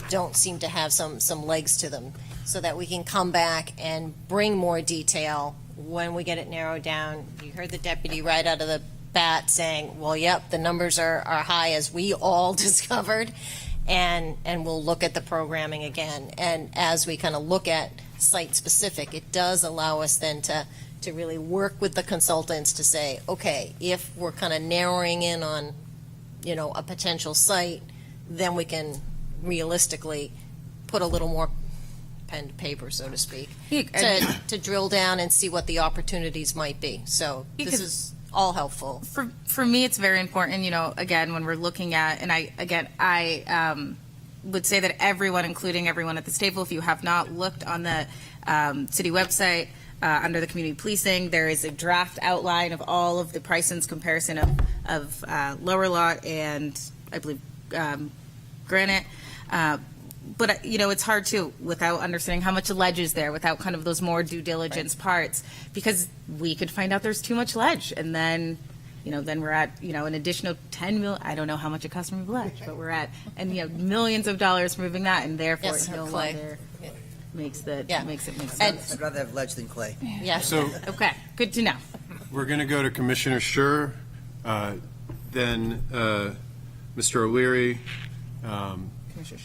Speaker 3: don't seem to have some legs to them, so that we can come back and bring more detail when we get it narrowed down. You heard the deputy right out of the bat saying, well, yep, the numbers are high, as we all discovered. And we'll look at the programming again. And as we kind of look at site-specific, it does allow us then to really work with the consultants to say, okay, if we're kind of narrowing in on, you know, a potential site, then we can realistically put a little more pen to paper, so to speak, to drill down and see what the opportunities might be. So this is all helpful.
Speaker 10: For me, it's very important, you know, again, when we're looking at, and I would say that everyone, including everyone at this table, if you have not looked on the city website, under the community policing, there is a draft outline of all of the Pricens comparison of Lower Lot and, I believe, Granite. But, you know, it's hard to, without understanding how much ledge is there, without kind of those more due diligence parts, because we could find out there's too much ledge, and then, you know, then we're at, you know, an additional 10 million, I don't know how much it costs to move ledge, but we're at, and, you know, millions of dollars moving that, and therefore
Speaker 3: Yes,
Speaker 10: it no
Speaker 3: clay.
Speaker 10: longer makes it make sense.
Speaker 8: I'd rather have ledge than clay.
Speaker 3: Yeah.
Speaker 1: So
Speaker 10: Okay, good to know.
Speaker 1: we're going to go to Commissioner Schur, then Mr. O'Leary,
Speaker 10: Commissioner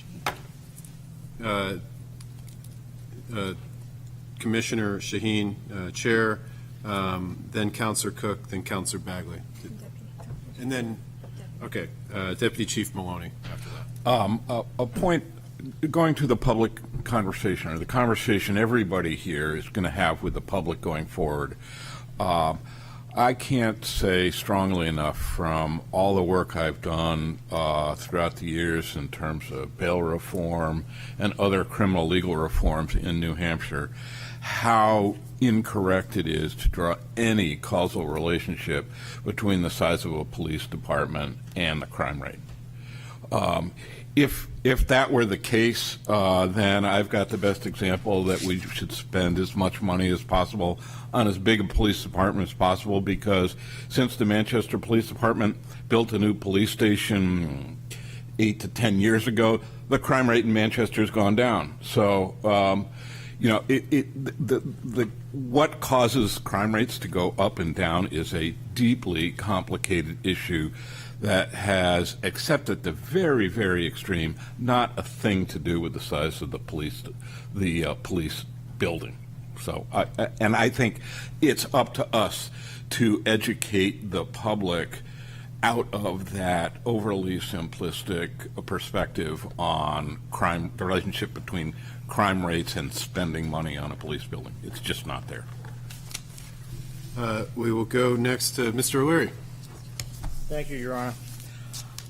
Speaker 1: Commissioner Shaheen, Chair, then Counselor Cook, then Counselor Bagley. And then, okay, Deputy Chief Maloney after that.
Speaker 18: A point, going to the public conversation, or the conversation everybody here is going to have with the public going forward. I can't say strongly enough, from all the work I've done throughout the years in terms of bail reform and other criminal legal reforms in New Hampshire, how incorrect it is to draw any causal relationship between the size of a police department and the crime rate. If that were the case, then I've got the best example that we should spend as much money as possible on as big a police department as possible, because since the Manchester Police Department built a new police station 8 to 10 years ago, the crime rate in Manchester has gone down. So, you know, what causes crime rates to go up and down is a deeply complicated issue that has, except at the very, very extreme, not a thing to do with the size of the police building. So, I think it's up to us to educate the public out of that overly simplistic perspective on crime, the relationship between crime rates and spending money on a police building. It's just not there.
Speaker 1: We will go next to Mr. O'Leary.
Speaker 19: Thank you, Your Honor.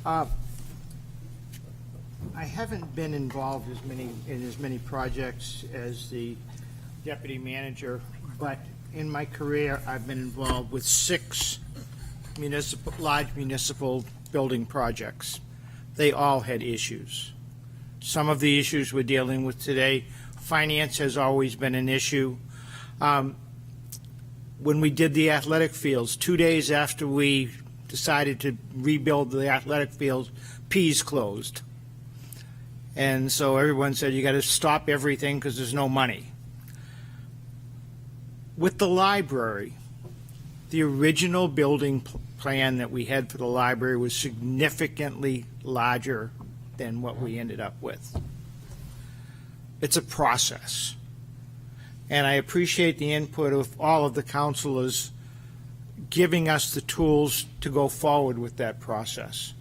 Speaker 19: I haven't been involved in as many projects as the deputy manager, but in my career, I've been involved with 6 large municipal building projects. They all had issues. Some of the issues we're dealing with today, finance has always been an issue. When we did the athletic fields, 2 days after we decided to rebuild the athletic fields, Pease closed. And so everyone said, you got to stop everything because there's no money. With the library, the original building plan that we had for the library was significantly larger than what we ended up with. It's a process. And I appreciate the input of all of the counselors giving us the tools to go forward with that process.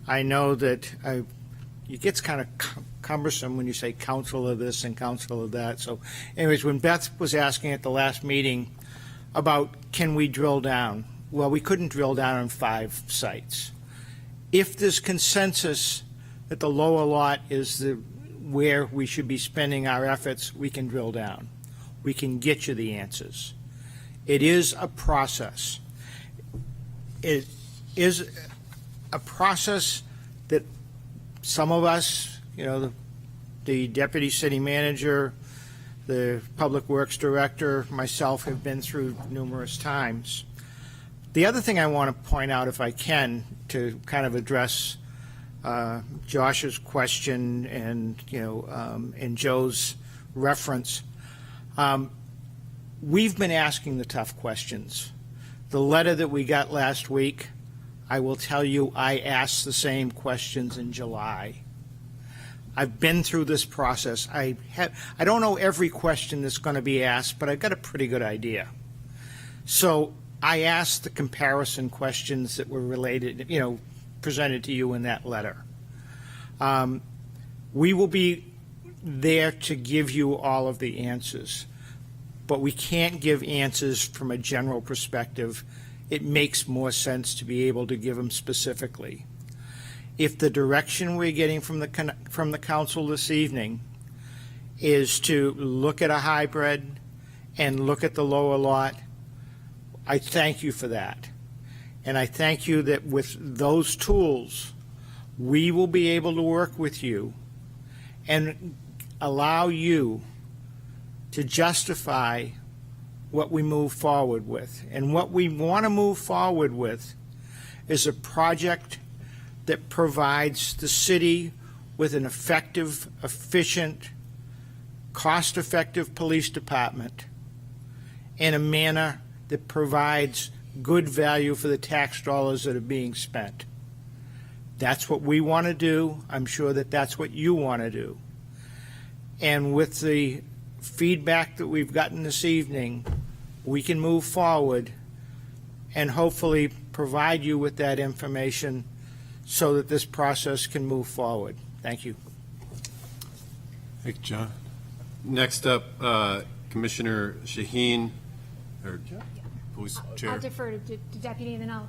Speaker 19: I know that it gets kind of cumbersome when you say counselor this and counselor that. So anyways, when Beth was asking at the last meeting about can we drill down, well, we couldn't drill down on 5 sites. If there's consensus that the lower lot is where we should be spending our efforts, we can drill down. We can get you the answers. It is a process. It is a process that some of us, you know, the deputy city manager, the public works director, myself have been through numerous times. The other thing I want to point out, if I can, to kind of address Josh's question and, and Joe's reference, we've been asking the tough questions. The letter that we got last week, I will tell you, I asked the same questions in July. I've been through this process. I don't know every question that's going to be asked, but I've got a pretty good idea. So I asked the comparison questions that were related, presented to you in that letter. We will be there to give you all of the answers, but we can't give answers from a general perspective. It makes more sense to be able to give them specifically. If the direction we're getting from the council this evening is to look at a hybrid and look at the lower lot, I thank you for that. And I thank you that with those tools, we will be able to work with you and allow you to justify what we move forward with. And what we want to move forward with is a project that provides the city with an effective, efficient, cost-effective police department in a manner that provides good value for the tax dollars that are being spent. That's what we want to do. I'm sure that that's what you want to do. And with the feedback that we've gotten this evening, we can move forward and hopefully provide you with that information so that this process can move forward. Thank you.
Speaker 1: Thank you, John. Next up, Commissioner Shaheen, or Police Chair.
Speaker 13: I'll defer to Deputy, and then I'll.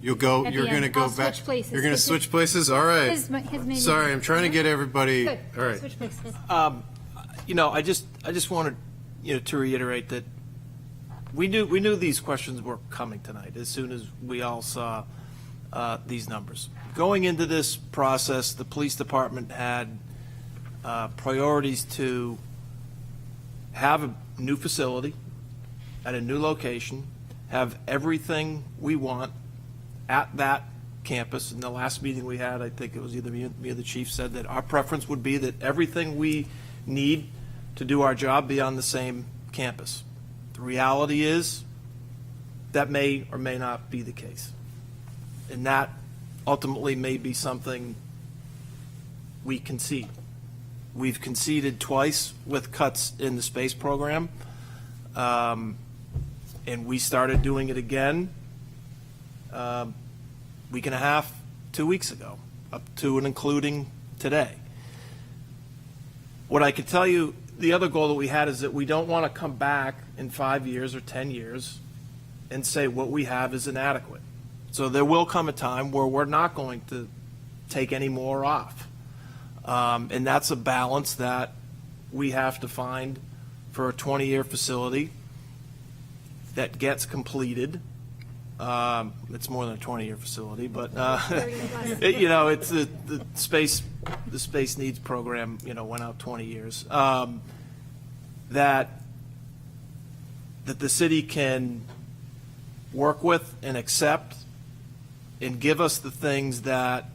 Speaker 1: You're going to go
Speaker 13: I'll
Speaker 1: back.
Speaker 13: switch places.
Speaker 1: You're going to switch places? All right.
Speaker 13: His maybe.
Speaker 1: Sorry, I'm trying to get everybody.
Speaker 13: Good.
Speaker 1: All right.
Speaker 13: Switch places.
Speaker 5: I just wanted, to reiterate that we knew these questions were coming tonight as soon as we all saw these numbers. Going into this process, the police department had priorities to have a new facility at a new location, have everything we want at that campus. In the last meeting we had, I think it was either me or the chief said that our preference would be that everything we need to do our job be on the same campus. The reality is that may or may not be the case. And that ultimately may be something we concede. We've conceded twice with cuts in the space program. And we started doing it again week and a half, 2 weeks ago, up to and including today. What I could tell you, the other goal that we had is that we don't want to come back in 5 years or 10 years and say what we have is inadequate. So there will come a time where we're not going to take any more off. And that's a balance that we have to find for a 20-year facility that gets completed, it's more than a 20-year facility, but, it's the space needs program, went out 20 years, that the city can work with and accept and give us the things that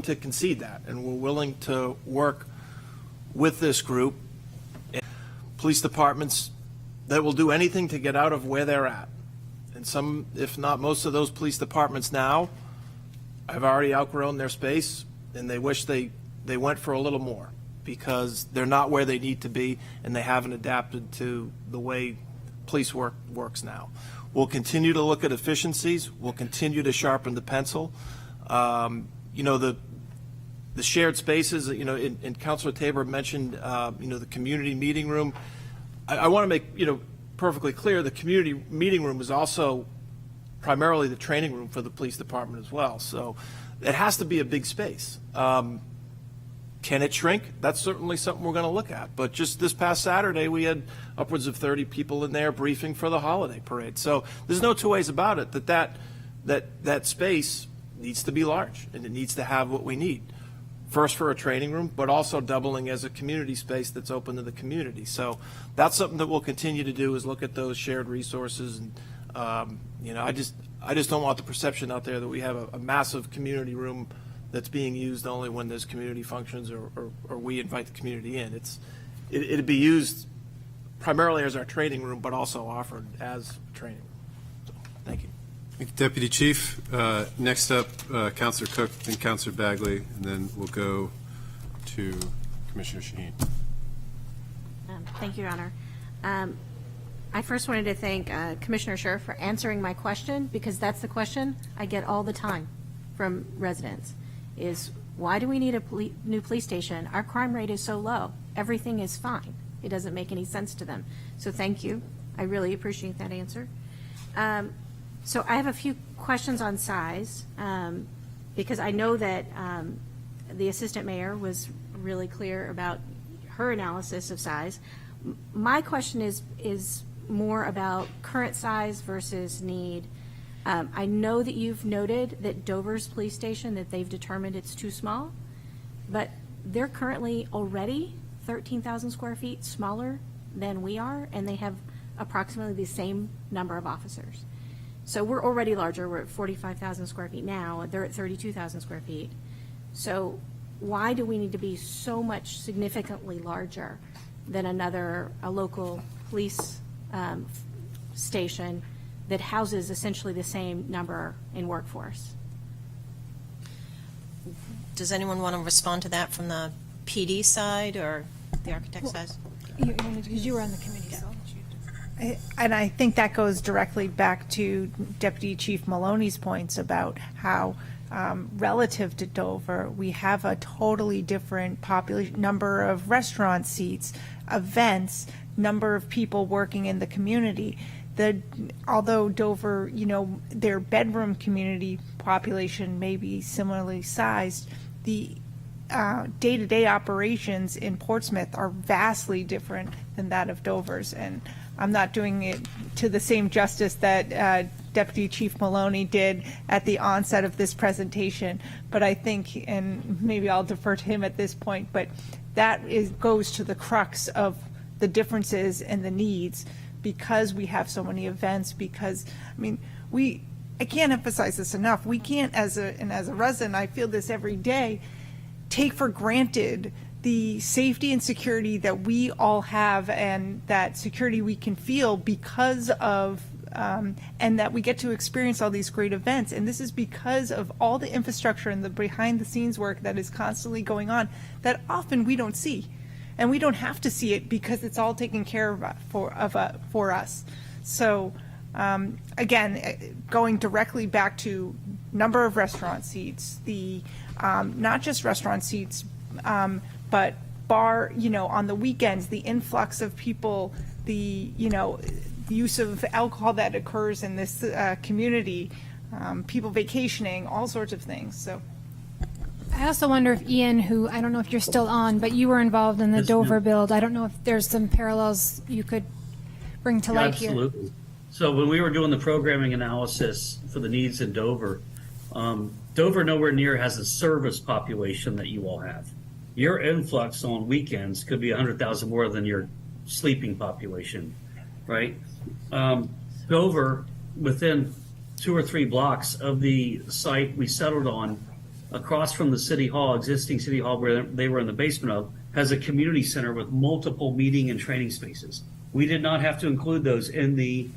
Speaker 5: to concede that, and we're willing to work with this group, police departments that will do anything to get out of where they're at. And some, if not most of those police departments now have already outgrown their space, and they wish they went for a little more, because they're not where they need to be, and they haven't adapted to the way police works now. We'll continue to look at efficiencies. We'll continue to sharpen the pencil. The shared spaces, and Councilor Tabor mentioned, the community meeting room. I want to make, perfectly clear, the community meeting room is also primarily the training room for the police department as well. So it has to be a big space. Can it shrink? That's certainly something we're going to look at. But just this past Saturday, we had upwards of 30 people in there briefing for the holiday parade. So there's no two ways about it that space needs to be large, and it needs to have what we need. First for a training room, but also doubling as a community space that's open to the community. So that's something that we'll continue to do, is look at those shared resources. And, I just don't want the perception out there that we have a massive community room that's being used only when there's community functions or we invite the community in. It'd be used primarily as our training room, but also offered as a training room. So, thank you.
Speaker 1: Thank you, Deputy Chief. Next up, Councilor Cook, then Councilor Bagley, and then we'll go to Commissioner Shaheen.
Speaker 14: Thank you, Your Honor. I first wanted to thank Commissioner Scherr for answering my question, because that's the question I get all the time from residents, is why do we need a new police station? Our crime rate is so low. Everything is fine. It doesn't make any sense to them. So thank you. I really appreciate that answer. So I have a few questions on size, because I know that the assistant mayor was really clear about her analysis of size. My question is more about current size versus need. I know that you've noted that Dover's police station, that they've determined it's too small, but they're currently already 13,000 square feet smaller than we are, and they have approximately the same number of officers. So we're already larger. We're at 45,000 square feet now. They're at 32,000 square feet. So why do we need to be so much significantly larger than a local police station that houses essentially the same number in workforce?
Speaker 3: Does anyone want to respond to that from the PD side or the architect side?
Speaker 13: Because you were on the committee, so.
Speaker 20: And I think that goes directly back to Deputy Chief Maloney's points about how relative to Dover, we have a totally different population, number of restaurant seats, events, number of people working in the community. Although Dover, their bedroom community population may be similarly sized, the day-to-day operations in Portsmouth are vastly different than that of Dover's. And I'm not doing it to the same justice that Deputy Chief Maloney did at the onset of this presentation, but I think, and maybe I'll defer to him at this point, but that goes to the crux of the differences and the needs, because we have so many events, because, I can't emphasize this enough. We can't, as a resident, I feel this every day, take for granted the safety and security that we all have, and that security we can feel because of, and that we get to experience all these great events. And this is because of all the infrastructure and the behind the scenes work that is constantly going on that often we don't see. And we don't have to see it because it's all taken care of for us. So again, going directly back to number of restaurant seats, the not just restaurant seats, but bar, on the weekends, the influx of people, the use of alcohol that occurs in this community, people vacationing, all sorts of things. So.
Speaker 13: I also wonder if Ian, who, I don't know if you're still on, but you were involved in the Dover build. I don't know if there's some parallels you could bring to
Speaker 4: Yeah,
Speaker 13: light here.
Speaker 4: absolutely. So when we were doing the programming analysis for the needs in Dover, Dover nowhere near has a service population that you all have. Your influx on weekends could be 100,000 more than your sleeping population, right? Dover, within 2 or 3 blocks of the site we settled on, across from the city hall, existing city hall where they were in the basement of, has a community center with multiple meeting and training spaces. We did not have to include those in the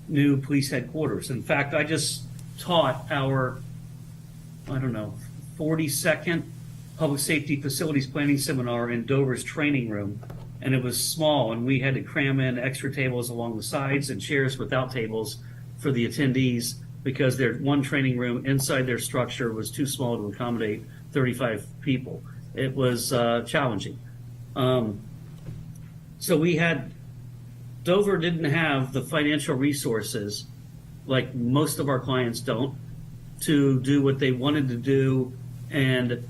Speaker 4: new police headquarters. In fact, I just taught our, 42nd Public Safety Facilities Planning Seminar in Dover's training room, and it was small, and we had to cram in extra tables along the sides and chairs without tables for the attendees because their one training room inside their structure was too small to accommodate 35 people. It was challenging. So Dover didn't have the financial resources, like most of our clients don't, to do what they wanted to do. And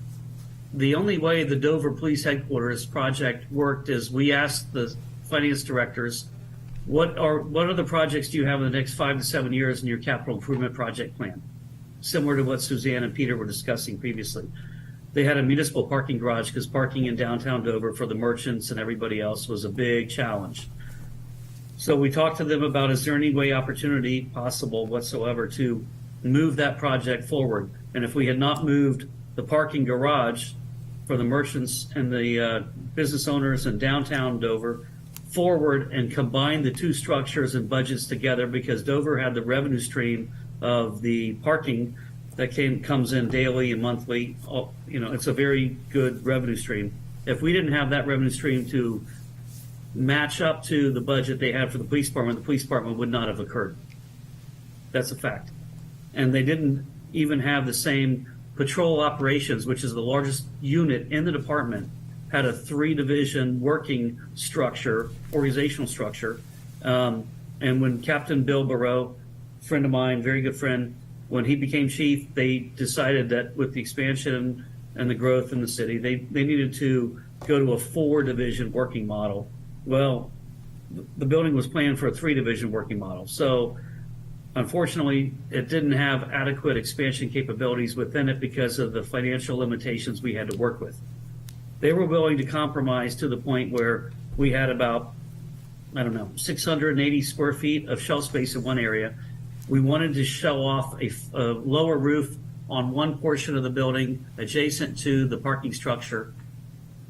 Speaker 4: the only way the Dover Police Headquarters project worked is we asked the finance directors, what other projects do you have in the next 5 to 7 years in your capital improvement project plan? Similar to what Suzanne and Peter were discussing previously. They had a municipal parking garage because parking in downtown Dover for the merchants and everybody else was a big challenge. So we talked to them about, is there any way opportunity possible whatsoever to move that project forward? And if we had not moved the parking garage for the merchants and the business owners in downtown Dover forward and combined the two structures and budgets together, because Dover had the revenue stream of the parking that comes in daily and monthly. It's a very good revenue stream. If we didn't have that revenue stream to match up to the budget they had for the police department would not have occurred. That's a fact. And they didn't even have the same patrol operations, which is the largest unit in the department, had a 3-division working structure, organizational structure. And when Captain Bill Barreau, friend of mine, very good friend, when he became chief, they decided that with the expansion and the growth in the city, they needed to go to a 4-division working model. Well, the building was planned for a 3-division working model. So unfortunately, it didn't have adequate expansion capabilities within it because of the financial limitations we had to work with. They were willing to compromise to the point where we had about, 680 square feet of shelf space in one area. We wanted to show off a lower roof on one portion of the building adjacent to the parking structure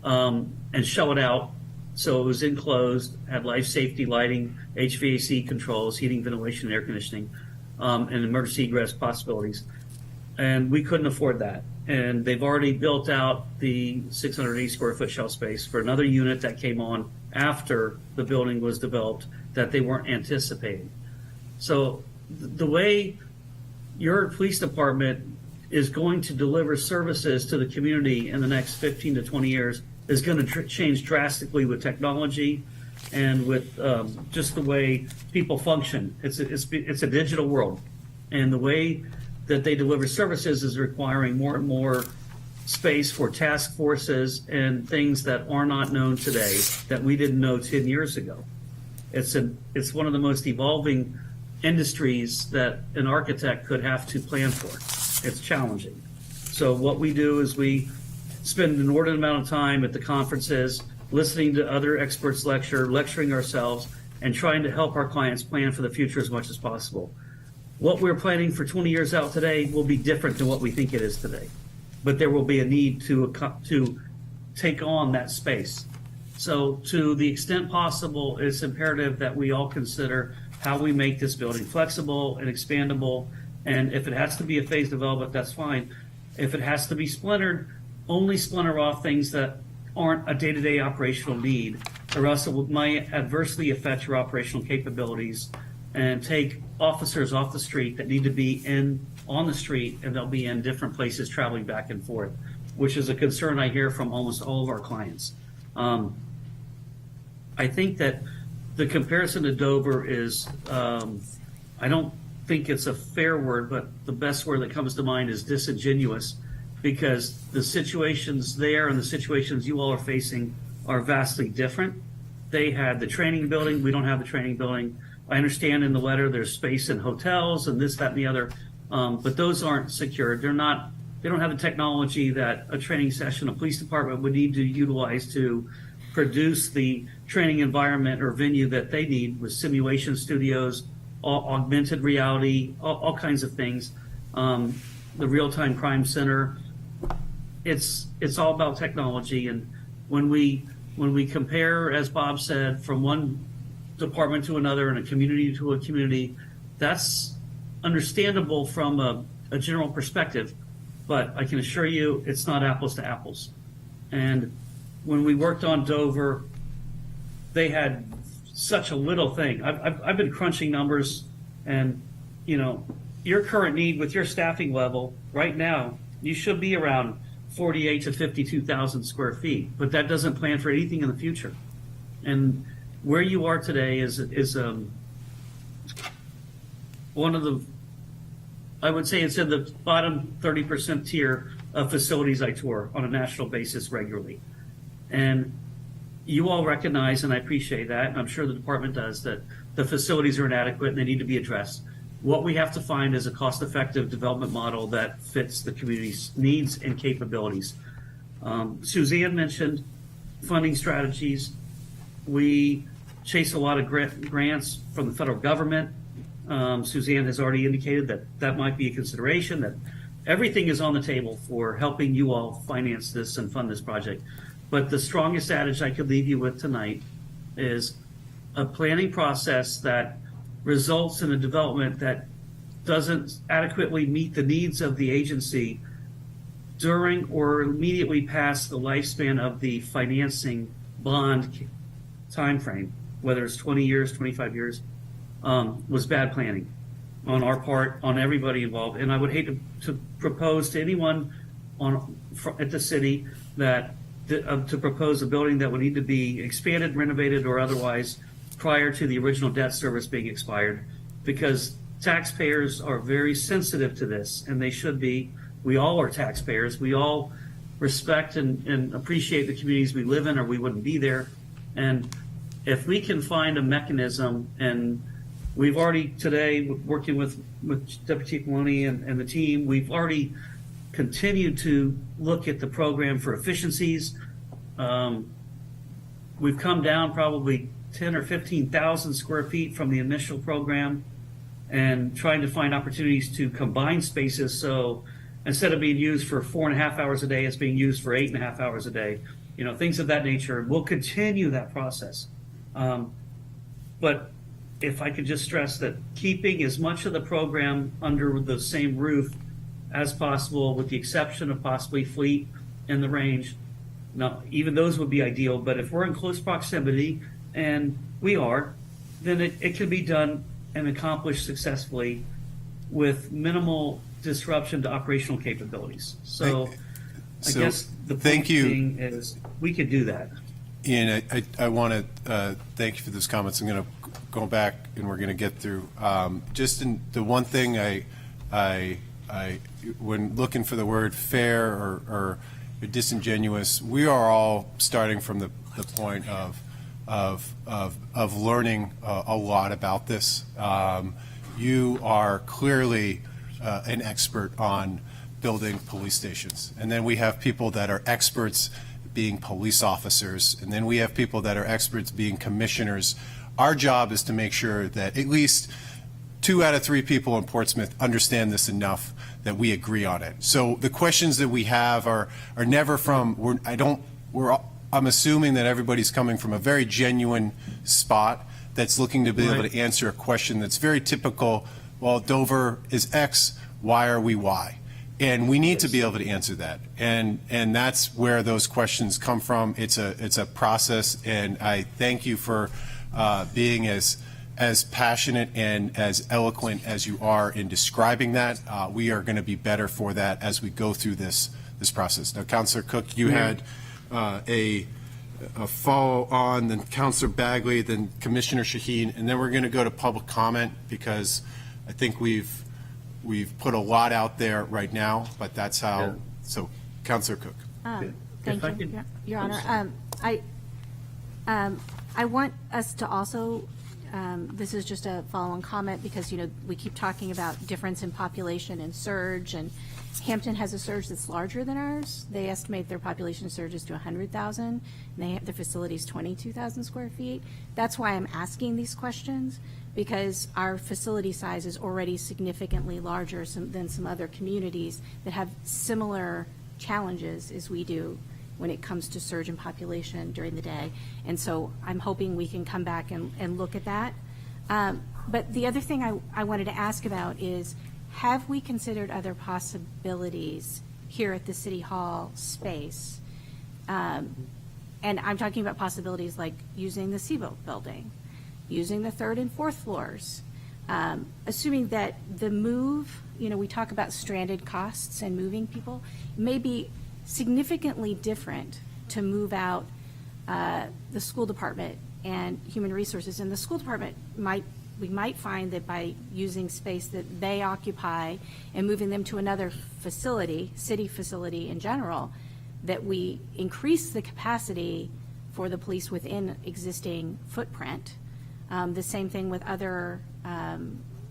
Speaker 4: and show it out. So it was enclosed, had life safety lighting, HVAC controls, heating, ventilation, air conditioning, and emergency egress possibilities. And we couldn't afford that. And they've already built out the 680 square foot shelf space for another unit that came on after the building was developed that they weren't anticipating. So the way your police department is going to deliver services to the community in the next 15 to 20 years is going to change drastically with technology and with just the way people function. It's a digital world, and the way that they deliver services is requiring more and more space for task forces and things that are not known today that we didn't know 10 years ago. It's one of the most evolving industries that an architect could have to plan for. It's challenging. So what we do is we spend an inordinate amount of time at the conferences, listening to other experts lecturing ourselves, and trying to help our clients plan for the future as much as possible. What we're planning for 20 years out today will be different than what we think it is today, but there will be a need to take on that space. So to the extent possible, it's imperative that we all consider how we make this building flexible and expandable, and if it has to be a phased development, that's fine. If it has to be splintered, only splinter off things that aren't a day-to-day operational need, or else it might adversely affect your operational capabilities and take officers off the street that need to be on the street, and they'll be in different places traveling back and forth, which is a concern I hear from almost all of our clients. I think that the comparison to Dover is, I don't think it's a fair word, but the best word that comes to mind is disingenuous, because the situations there and the situations you all are facing are vastly different. They had the training building. We don't have the training building. I understand in the letter there's space in hotels and this, that, and the other, but those aren't secured. They don't have the technology that a training session, a police department would need to utilize to produce the training environment or venue that they need with simulation studios, augmented reality, all kinds of things. The real-time crime center. It's all about technology. And when we compare, as Bob said, from one department to another and a community to a community, that's understandable from a general perspective. But I can assure you, it's not apples to apples. And when we worked on Dover, they had such a little thing. I've been crunching numbers, and your current need with your staffing level right now, you should be around 48 to 52,000 square feet. But that doesn't plan for anything in the future. And where you are today is one of the, I would say it's in the bottom 30% tier of facilities I tour on a national basis regularly. And you all recognize, and I appreciate that, and I'm sure the department does, that the facilities are inadequate and they need to be addressed. What we have to find is a cost-effective development model that fits the community's needs and capabilities. Suzanne mentioned funding strategies. We chase a lot of grants from the federal government. Suzanne has already indicated that that might be a consideration, that everything is on the table for helping you all finance this and fund this project. But the strongest adage I could leave you with tonight is a planning process that results in a development that doesn't adequately meet the needs of the agency during or immediately past the lifespan of the financing bond timeframe, whether it's 20 years, 25 years, was bad planning on our part, on everybody involved. And I would hate to propose to anyone at the city that to propose a building that would need to be expanded, renovated, or otherwise prior to the original debt service being expired, because taxpayers are very sensitive to this, and they should be. We all are taxpayers. We all respect and appreciate the communities we live in, or we wouldn't be there. And if we can find a mechanism, and we've already today, working with Deputy Chief Maloney and the team, we've already continued to look at the program for efficiencies. We've come down probably 10 or 15,000 square feet from the initial program, and trying to find opportunities to combine spaces. So instead of being used for 4.5 hours a day, it's being used for 8.5 hours a day. Things of that nature. We'll continue that process. But if I could just stress that keeping as much of the program under the same roof as possible, with the exception of possibly Fleet and the Range. Now, even those would be ideal, but if we're in close proximity, and we are, then it can be done and accomplished successfully with minimal disruption to operational capabilities. So I guess the point being is we could do that.
Speaker 1: Ian, I want to thank you for those comments. I'm going to go back and we're going to get through. Just in the one thing I when looking for the word fair or disingenuous, we are all starting from the point of learning a lot about this. You are clearly an expert on building police stations, and then we have people that are experts being police officers, and then we have people that are experts being commissioners. Our job is to make sure that at least 2 out of 3 people in Portsmouth understand this enough that we agree on it. So the questions that we have are never from, I'm assuming that everybody's coming from a very genuine spot that's looking to be able to answer a question that's very typical. Well, Dover is X, why are we Y? And we need to be able to answer that. And that's where those questions come from. It's a process, and I thank you for being as passionate and as eloquent as you are in describing that. We are going to be better for that as we go through this process. Now, Councilor Cook, you had a follow on, then Councilor Bagley, then Commissioner Shaheen, and then we're going to go to public comment, because I think we've put a lot out there right now, but that's how. Yeah. So, Councilor Cook.
Speaker 14: Thank you, Your Honor. I want us to also, this is just a follow-on comment, because, we keep talking about difference in population and surge, and Hampton has a surge that's larger than ours. They estimate their population surges to 100,000, and their facility's 22,000 square feet. That's why I'm asking these questions, because our facility size is already significantly larger than some other communities that have similar challenges as we do when it comes to surge in population during the day. And so I'm hoping we can come back and look at that. But the other thing I wanted to ask about is, have we considered other possibilities here at the City Hall space? And I'm talking about possibilities like using the Seaboat building, using the 3rd and 4th floors, assuming that the move, we talk about stranded costs and moving people, may be significantly different to move out the school department and human resources. And the school department we might find that by using space that they occupy and moving them to another facility, city facility in general, that we increase the capacity for the police within existing footprint. The same thing with other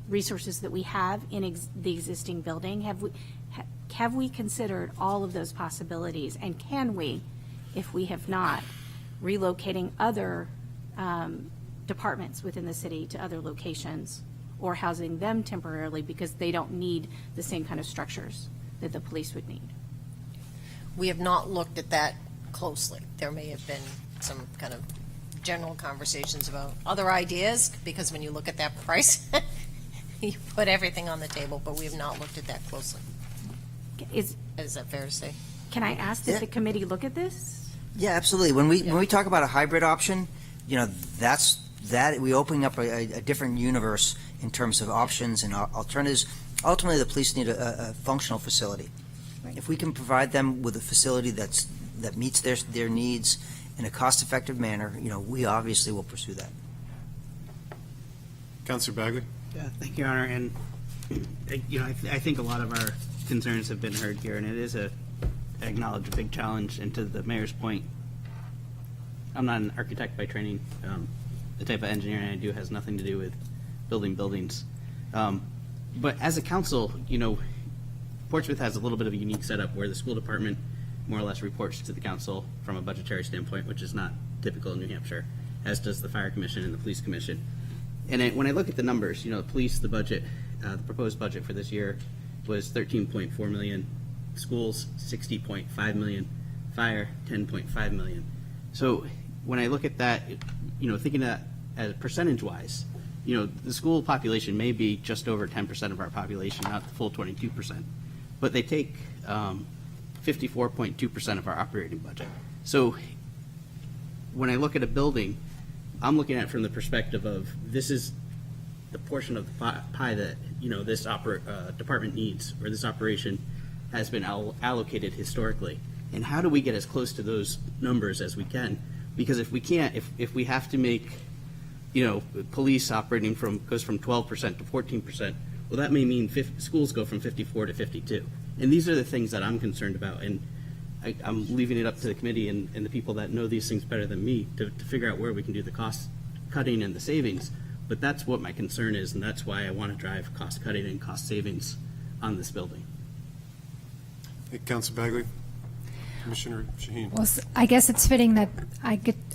Speaker 14: resources that we have in the existing building. Have we considered all of those possibilities? And can we, if we have not, relocating other departments within the city to other locations, or housing them temporarily because they don't need the same kind of structures that the police would need?
Speaker 3: We have not looked at that closely. There may have been some kind of general conversations about other ideas, because when you look at that price, you put everything on the table, but we have not looked at that closely. Is that fair to say?
Speaker 14: Can I ask that the committee look at this?
Speaker 8: Yeah, absolutely. When we talk about a hybrid option, that's we open up a different universe in terms of options and alternatives. Ultimately, the police need a functional facility. Right. If we can provide them with a facility that meets their needs in a cost-effective manner, we obviously will pursue that.
Speaker 1: Councilor Bagley?
Speaker 12: Yeah, thank you, Your Honor. And I think a lot of our concerns have been heard here, and it is I acknowledge a big challenge. And to the mayor's point, I'm not an architect by training. The type of engineering I do has nothing to do with building buildings. But as a council, Portsmouth has a little bit of a unique setup where the school department more or less reports to the council from a budgetary standpoint, which is not typical in New Hampshire, as does the fire commission and the police commission. And when I look at the numbers, the police, the budget, the proposed budget for this year was 13.4 million, schools 60.5 million, fire 10.5 million. So when I look at that, thinking that as percentage-wise, the school population may be just over 10% of our population, not the full 22%, but they take 54.2% of our operating budget. So when I look at a building, I'm looking at it from the perspective of this is the portion of the pie that this department needs, or this operation has been allocated historically. And how do we get as close to those numbers as we can? Because if we can't, if we have to make, police operating goes from 12% to 14%, well, that may mean schools go from 54 to 52. And these are the things that I'm concerned about. And I'm leaving it up to the committee and the people that know these things better than me to figure out where we can do the cost cutting and the savings. But that's what my concern is, and that's why I want to drive cost cutting and cost savings on this building.
Speaker 1: Hey, Councilor Bagley? Commissioner Shaheen?
Speaker 13: Well, I guess it's fitting that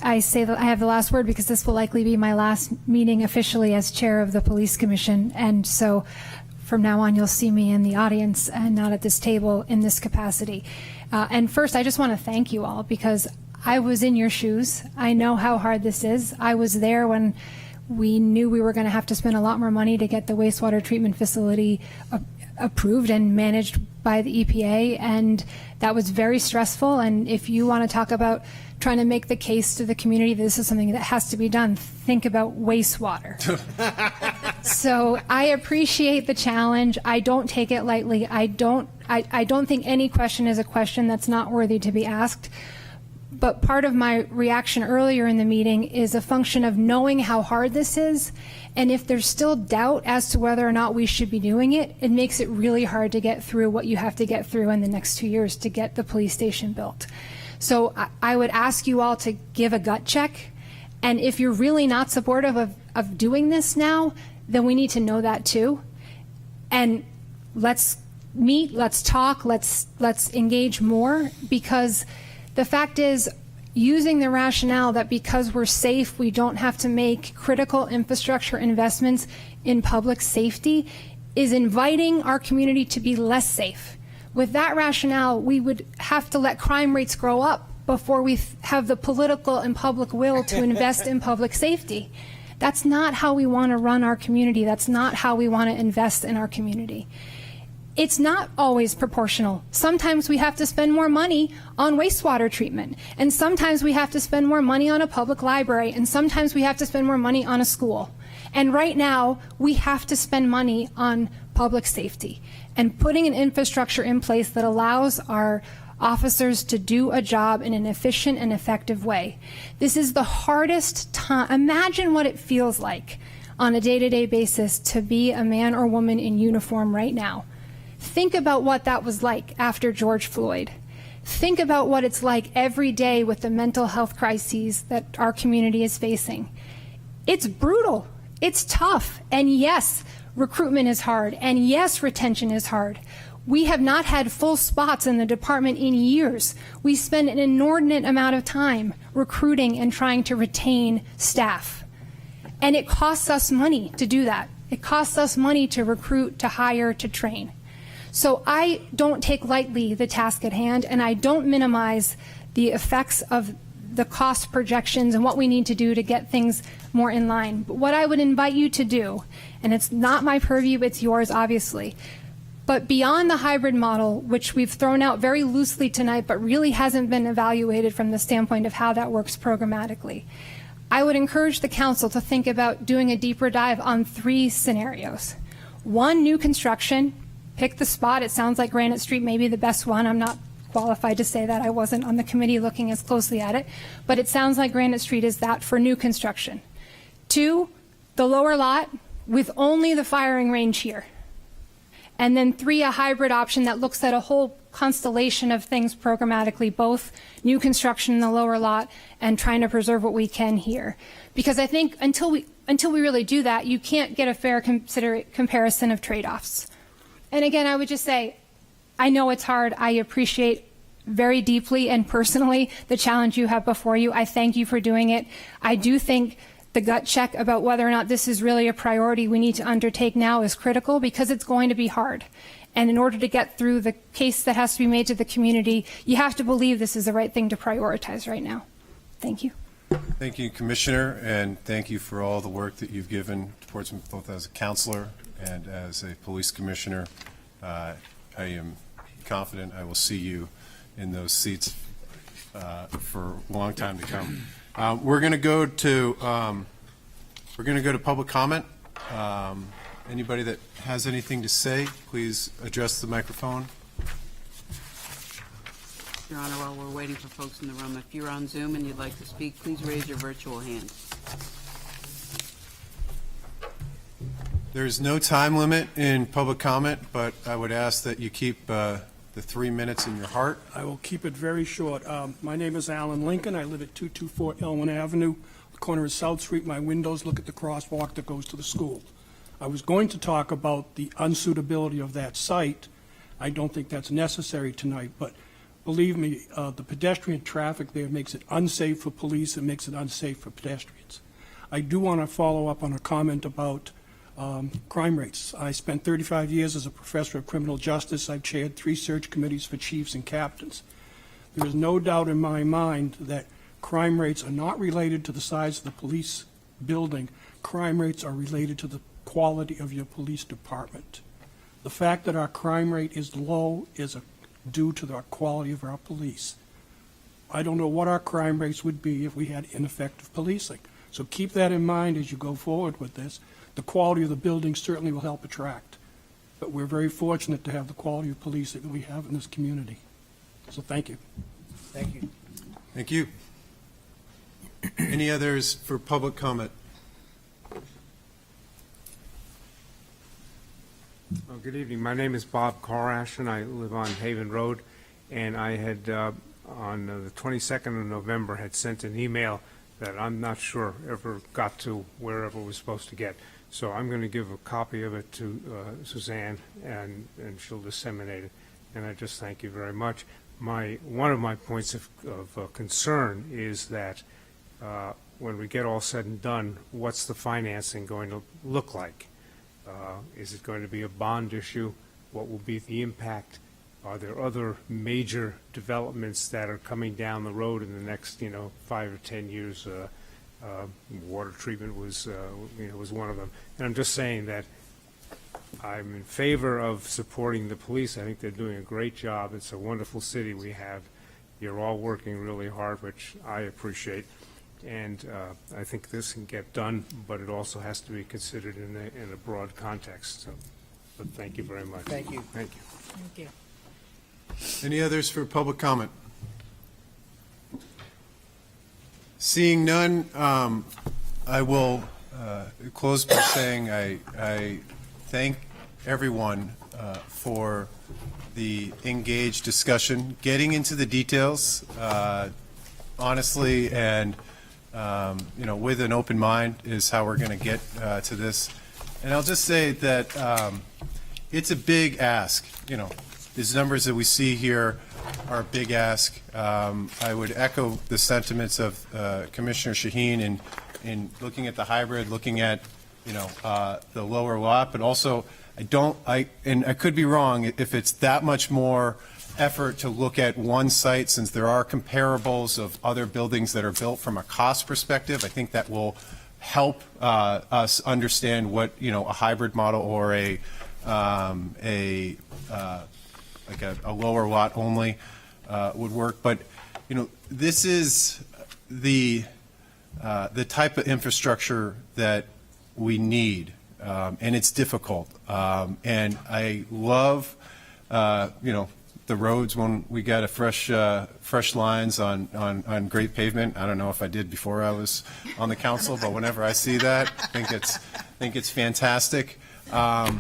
Speaker 13: I say that I have the last word, because this will likely be my last meeting officially as chair of the Police Commission. And so from now on, you'll see me in the audience and not at this table in this capacity. And first, I just want to thank you all, because I was in your shoes. I know how hard this is. I was there when we knew we were going to have to spend a lot more money to get the wastewater treatment facility approved and managed by the EPA, and that was very stressful. And if you want to talk about trying to make the case to the community that this is something that has to be done, think about wastewater. So I appreciate the challenge. I don't take it lightly. I don't think any question is a question that's not worthy to be asked. But part of my reaction earlier in the meeting is a function of knowing how hard this is. And if there's still doubt as to whether or not we should be doing it, it makes it really hard to get through what you have to get through in the next 2 years to get the police station built. So I would ask you all to give a gut check And if you're really not supportive of doing this now, then we need to know that too. And let's meet, let's talk, let's engage more, because the fact is, using the rationale that because we're safe, we don't have to make critical infrastructure investments in public safety is inviting our community to be less safe. With that rationale, we would have to let crime rates grow up before we have the political and public will to invest in public safety. That's not how we want to run our community. That's not how we want to invest in our community. It's not always proportional. Sometimes we have to spend more money on wastewater treatment, and sometimes we have to spend more money on a public library, and sometimes we have to spend more money on a school. And right now, we have to spend money on public safety and putting an infrastructure in place that allows our officers to do a job in an efficient and effective way. This is the hardest time. Imagine what it feels like on a day-to-day basis to be a man or woman in uniform right now. Think about what that was like after George Floyd. Think about what it's like every day with the mental health crises that our community is facing. It's brutal. It's tough. And yes, recruitment is hard. And yes, retention is hard. We have not had full spots in the department in years. We spend an inordinate amount of time recruiting and trying to retain staff. And it costs us money to do that. It costs us money to recruit, to hire, to train. So I don't take lightly the task at hand, and I don't minimize the effects of the cost projections and what we need to do to get things more in line. But what I would invite you to do, and it's not my purview, it's yours, obviously, but beyond the hybrid model, which we've thrown out very loosely tonight, but really hasn't been evaluated from the standpoint of how that works programmatically, I would encourage the council to think about doing a deeper dive on 3 scenarios. 1, new construction. Pick the spot. It sounds like Granite Street may be the best one. I'm not qualified to say that. I wasn't on the committee looking as closely at it, but it sounds like Granite Street is that for new construction. 2, the lower lot with only the firing range here. And then 3, a hybrid option that looks at a whole constellation of things programmatically, both new construction in the lower lot and trying to preserve what we can here. Because I think until we really do that, you can't get a fair comparison of trade-offs. And again, I would just say, I know it's hard. I appreciate very deeply and personally the challenge you have before you. I thank you for doing it. I do think the gut check about whether or not this is really a priority we need to undertake now is critical, because it's going to be hard. And in order to get through the case that has to be made to the community, you have to believe this is the right thing to prioritize right now. Thank you.
Speaker 1: Thank you, Commissioner, and thank you for all the work that you've given to Portsmouth, both as a counselor and as a police commissioner. I am confident I will see you in those seats for a long time to come. We're going to go to public comment. Anybody that has anything to say, please address the microphone.
Speaker 2: Your Honor, while we're waiting for folks in the room, if you're on Zoom and you'd like to speak, please raise your virtual hand.
Speaker 1: There's no time limit in public comment, but I would ask that you keep the 3 minutes in your heart.
Speaker 21: I will keep it very short. My name is Alan Lincoln. I live at 224 Elwyn Avenue, the corner of South Street. My windows look at the crosswalk that goes to the school. I was going to talk about the unsuitability of that site. I don't think that's necessary tonight, but believe me, the pedestrian traffic there makes it unsafe for police and makes it unsafe for pedestrians. I do want to follow up on a comment about crime rates. I spent 35 years as a professor of criminal justice. I've chaired 3 search committees for chiefs and captains. There is no doubt in my mind that crime rates are not related to the size of the police building. Crime rates are related to the quality of your police department. The fact that our crime rate is low is due to the quality of our police. I don't know what our crime rates would be if we had ineffective policing. So keep that in mind as you go forward with this. The quality of the building certainly will help attract. But we're very fortunate to have the quality of police that we have in this community. So thank you.
Speaker 8: Thank you.
Speaker 1: Thank you. Any others for public comment?
Speaker 22: Well, good evening. My name is Bob Carash, and I live on Haven Road. And I had, on the 22nd of November, had sent an email that I'm not sure ever got to wherever it was supposed to get. So I'm going to give a copy of it to Suzanne, and she'll disseminate it. And I just thank you very much. One of my points of concern is that when we get all said and done, what's the financing going to look like? Is it going to be a bond issue? What will be the impact? Are there other major developments that are coming down the road in the next, 5 or 10 years? Water treatment was one of them. And I'm just saying that I'm in favor of supporting the police. I think they're doing a great job. It's a wonderful city we have. You're all working really hard, which I appreciate. And I think this can get done, but it also has to be considered in a broad context. So, but thank you very much.
Speaker 8: Thank you.
Speaker 22: Thank you.
Speaker 2: Thank you.
Speaker 1: Any others for public comment? Seeing none, I will close by saying I thank everyone for the engaged discussion, getting into the details honestly and with an open mind is how we're going to get to this. And I'll just say that it's a big ask. These numbers that we see here are a big ask. I would echo the sentiments of Commissioner Shaheen in looking at the hybrid, looking at the lower lot, but also and I could be wrong if it's that much more effort to look at one site, since there are comparables of other buildings that are built from a cost perspective. I think that will help us understand what a hybrid model or a lower lot only would work. But this is the type of infrastructure that we need, and it's difficult. And I love the roads when we got a fresh lines on great pavement. I don't know if I did before I was on the council, but whenever I see that, I think it's fantastic. I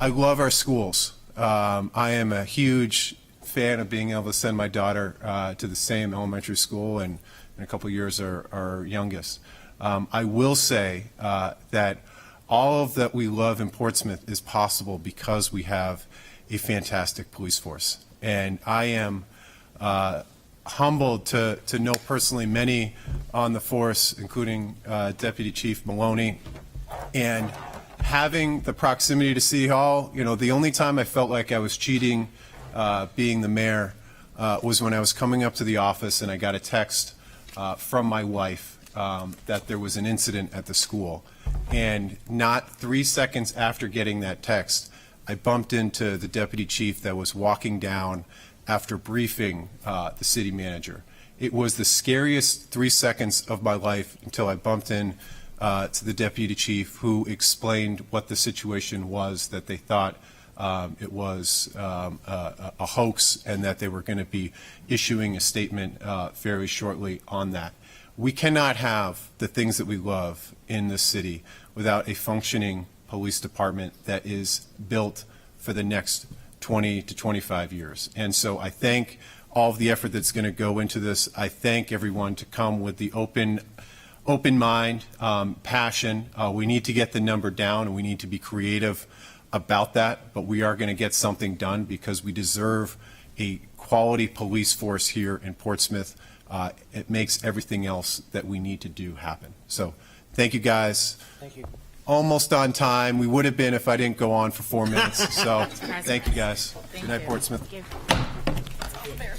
Speaker 1: love our schools. I am a huge fan of being able to send my daughter to the same elementary school, and in a couple of years our youngest. I will say that all of that we love in Portsmouth is possible because we have a fantastic police force. And I am humbled to know personally many on the force, including Deputy Chief Maloney, and having the proximity to City Hall. The only time I felt like I was cheating being the mayor was when I was coming up to the office and I got a text from my wife that there was an incident at the school. And not 3 seconds after getting that text, I bumped into the deputy chief that was walking down after briefing the city manager. It was the scariest 3 seconds of my life until I bumped in to the deputy chief, who explained what the situation was, that they thought it was a hoax and that they were going to be issuing a statement very shortly on that. We cannot have the things that we love in this city without a functioning police department that is built for the next 20 to 25 years. And so I thank all of the effort that's going to go into this. I thank everyone to come with the open mind, passion. We need to get the number down, and we need to be creative about that, but we are going to get something done because we deserve a quality police force here in Portsmouth. It makes everything else that we need to do happen. So thank you, guys.
Speaker 8: Thank you.
Speaker 1: Almost on time. We would have been if I didn't go on for 4 minutes. So thank you, guys. Good night, Portsmouth.
Speaker 14: Thank you.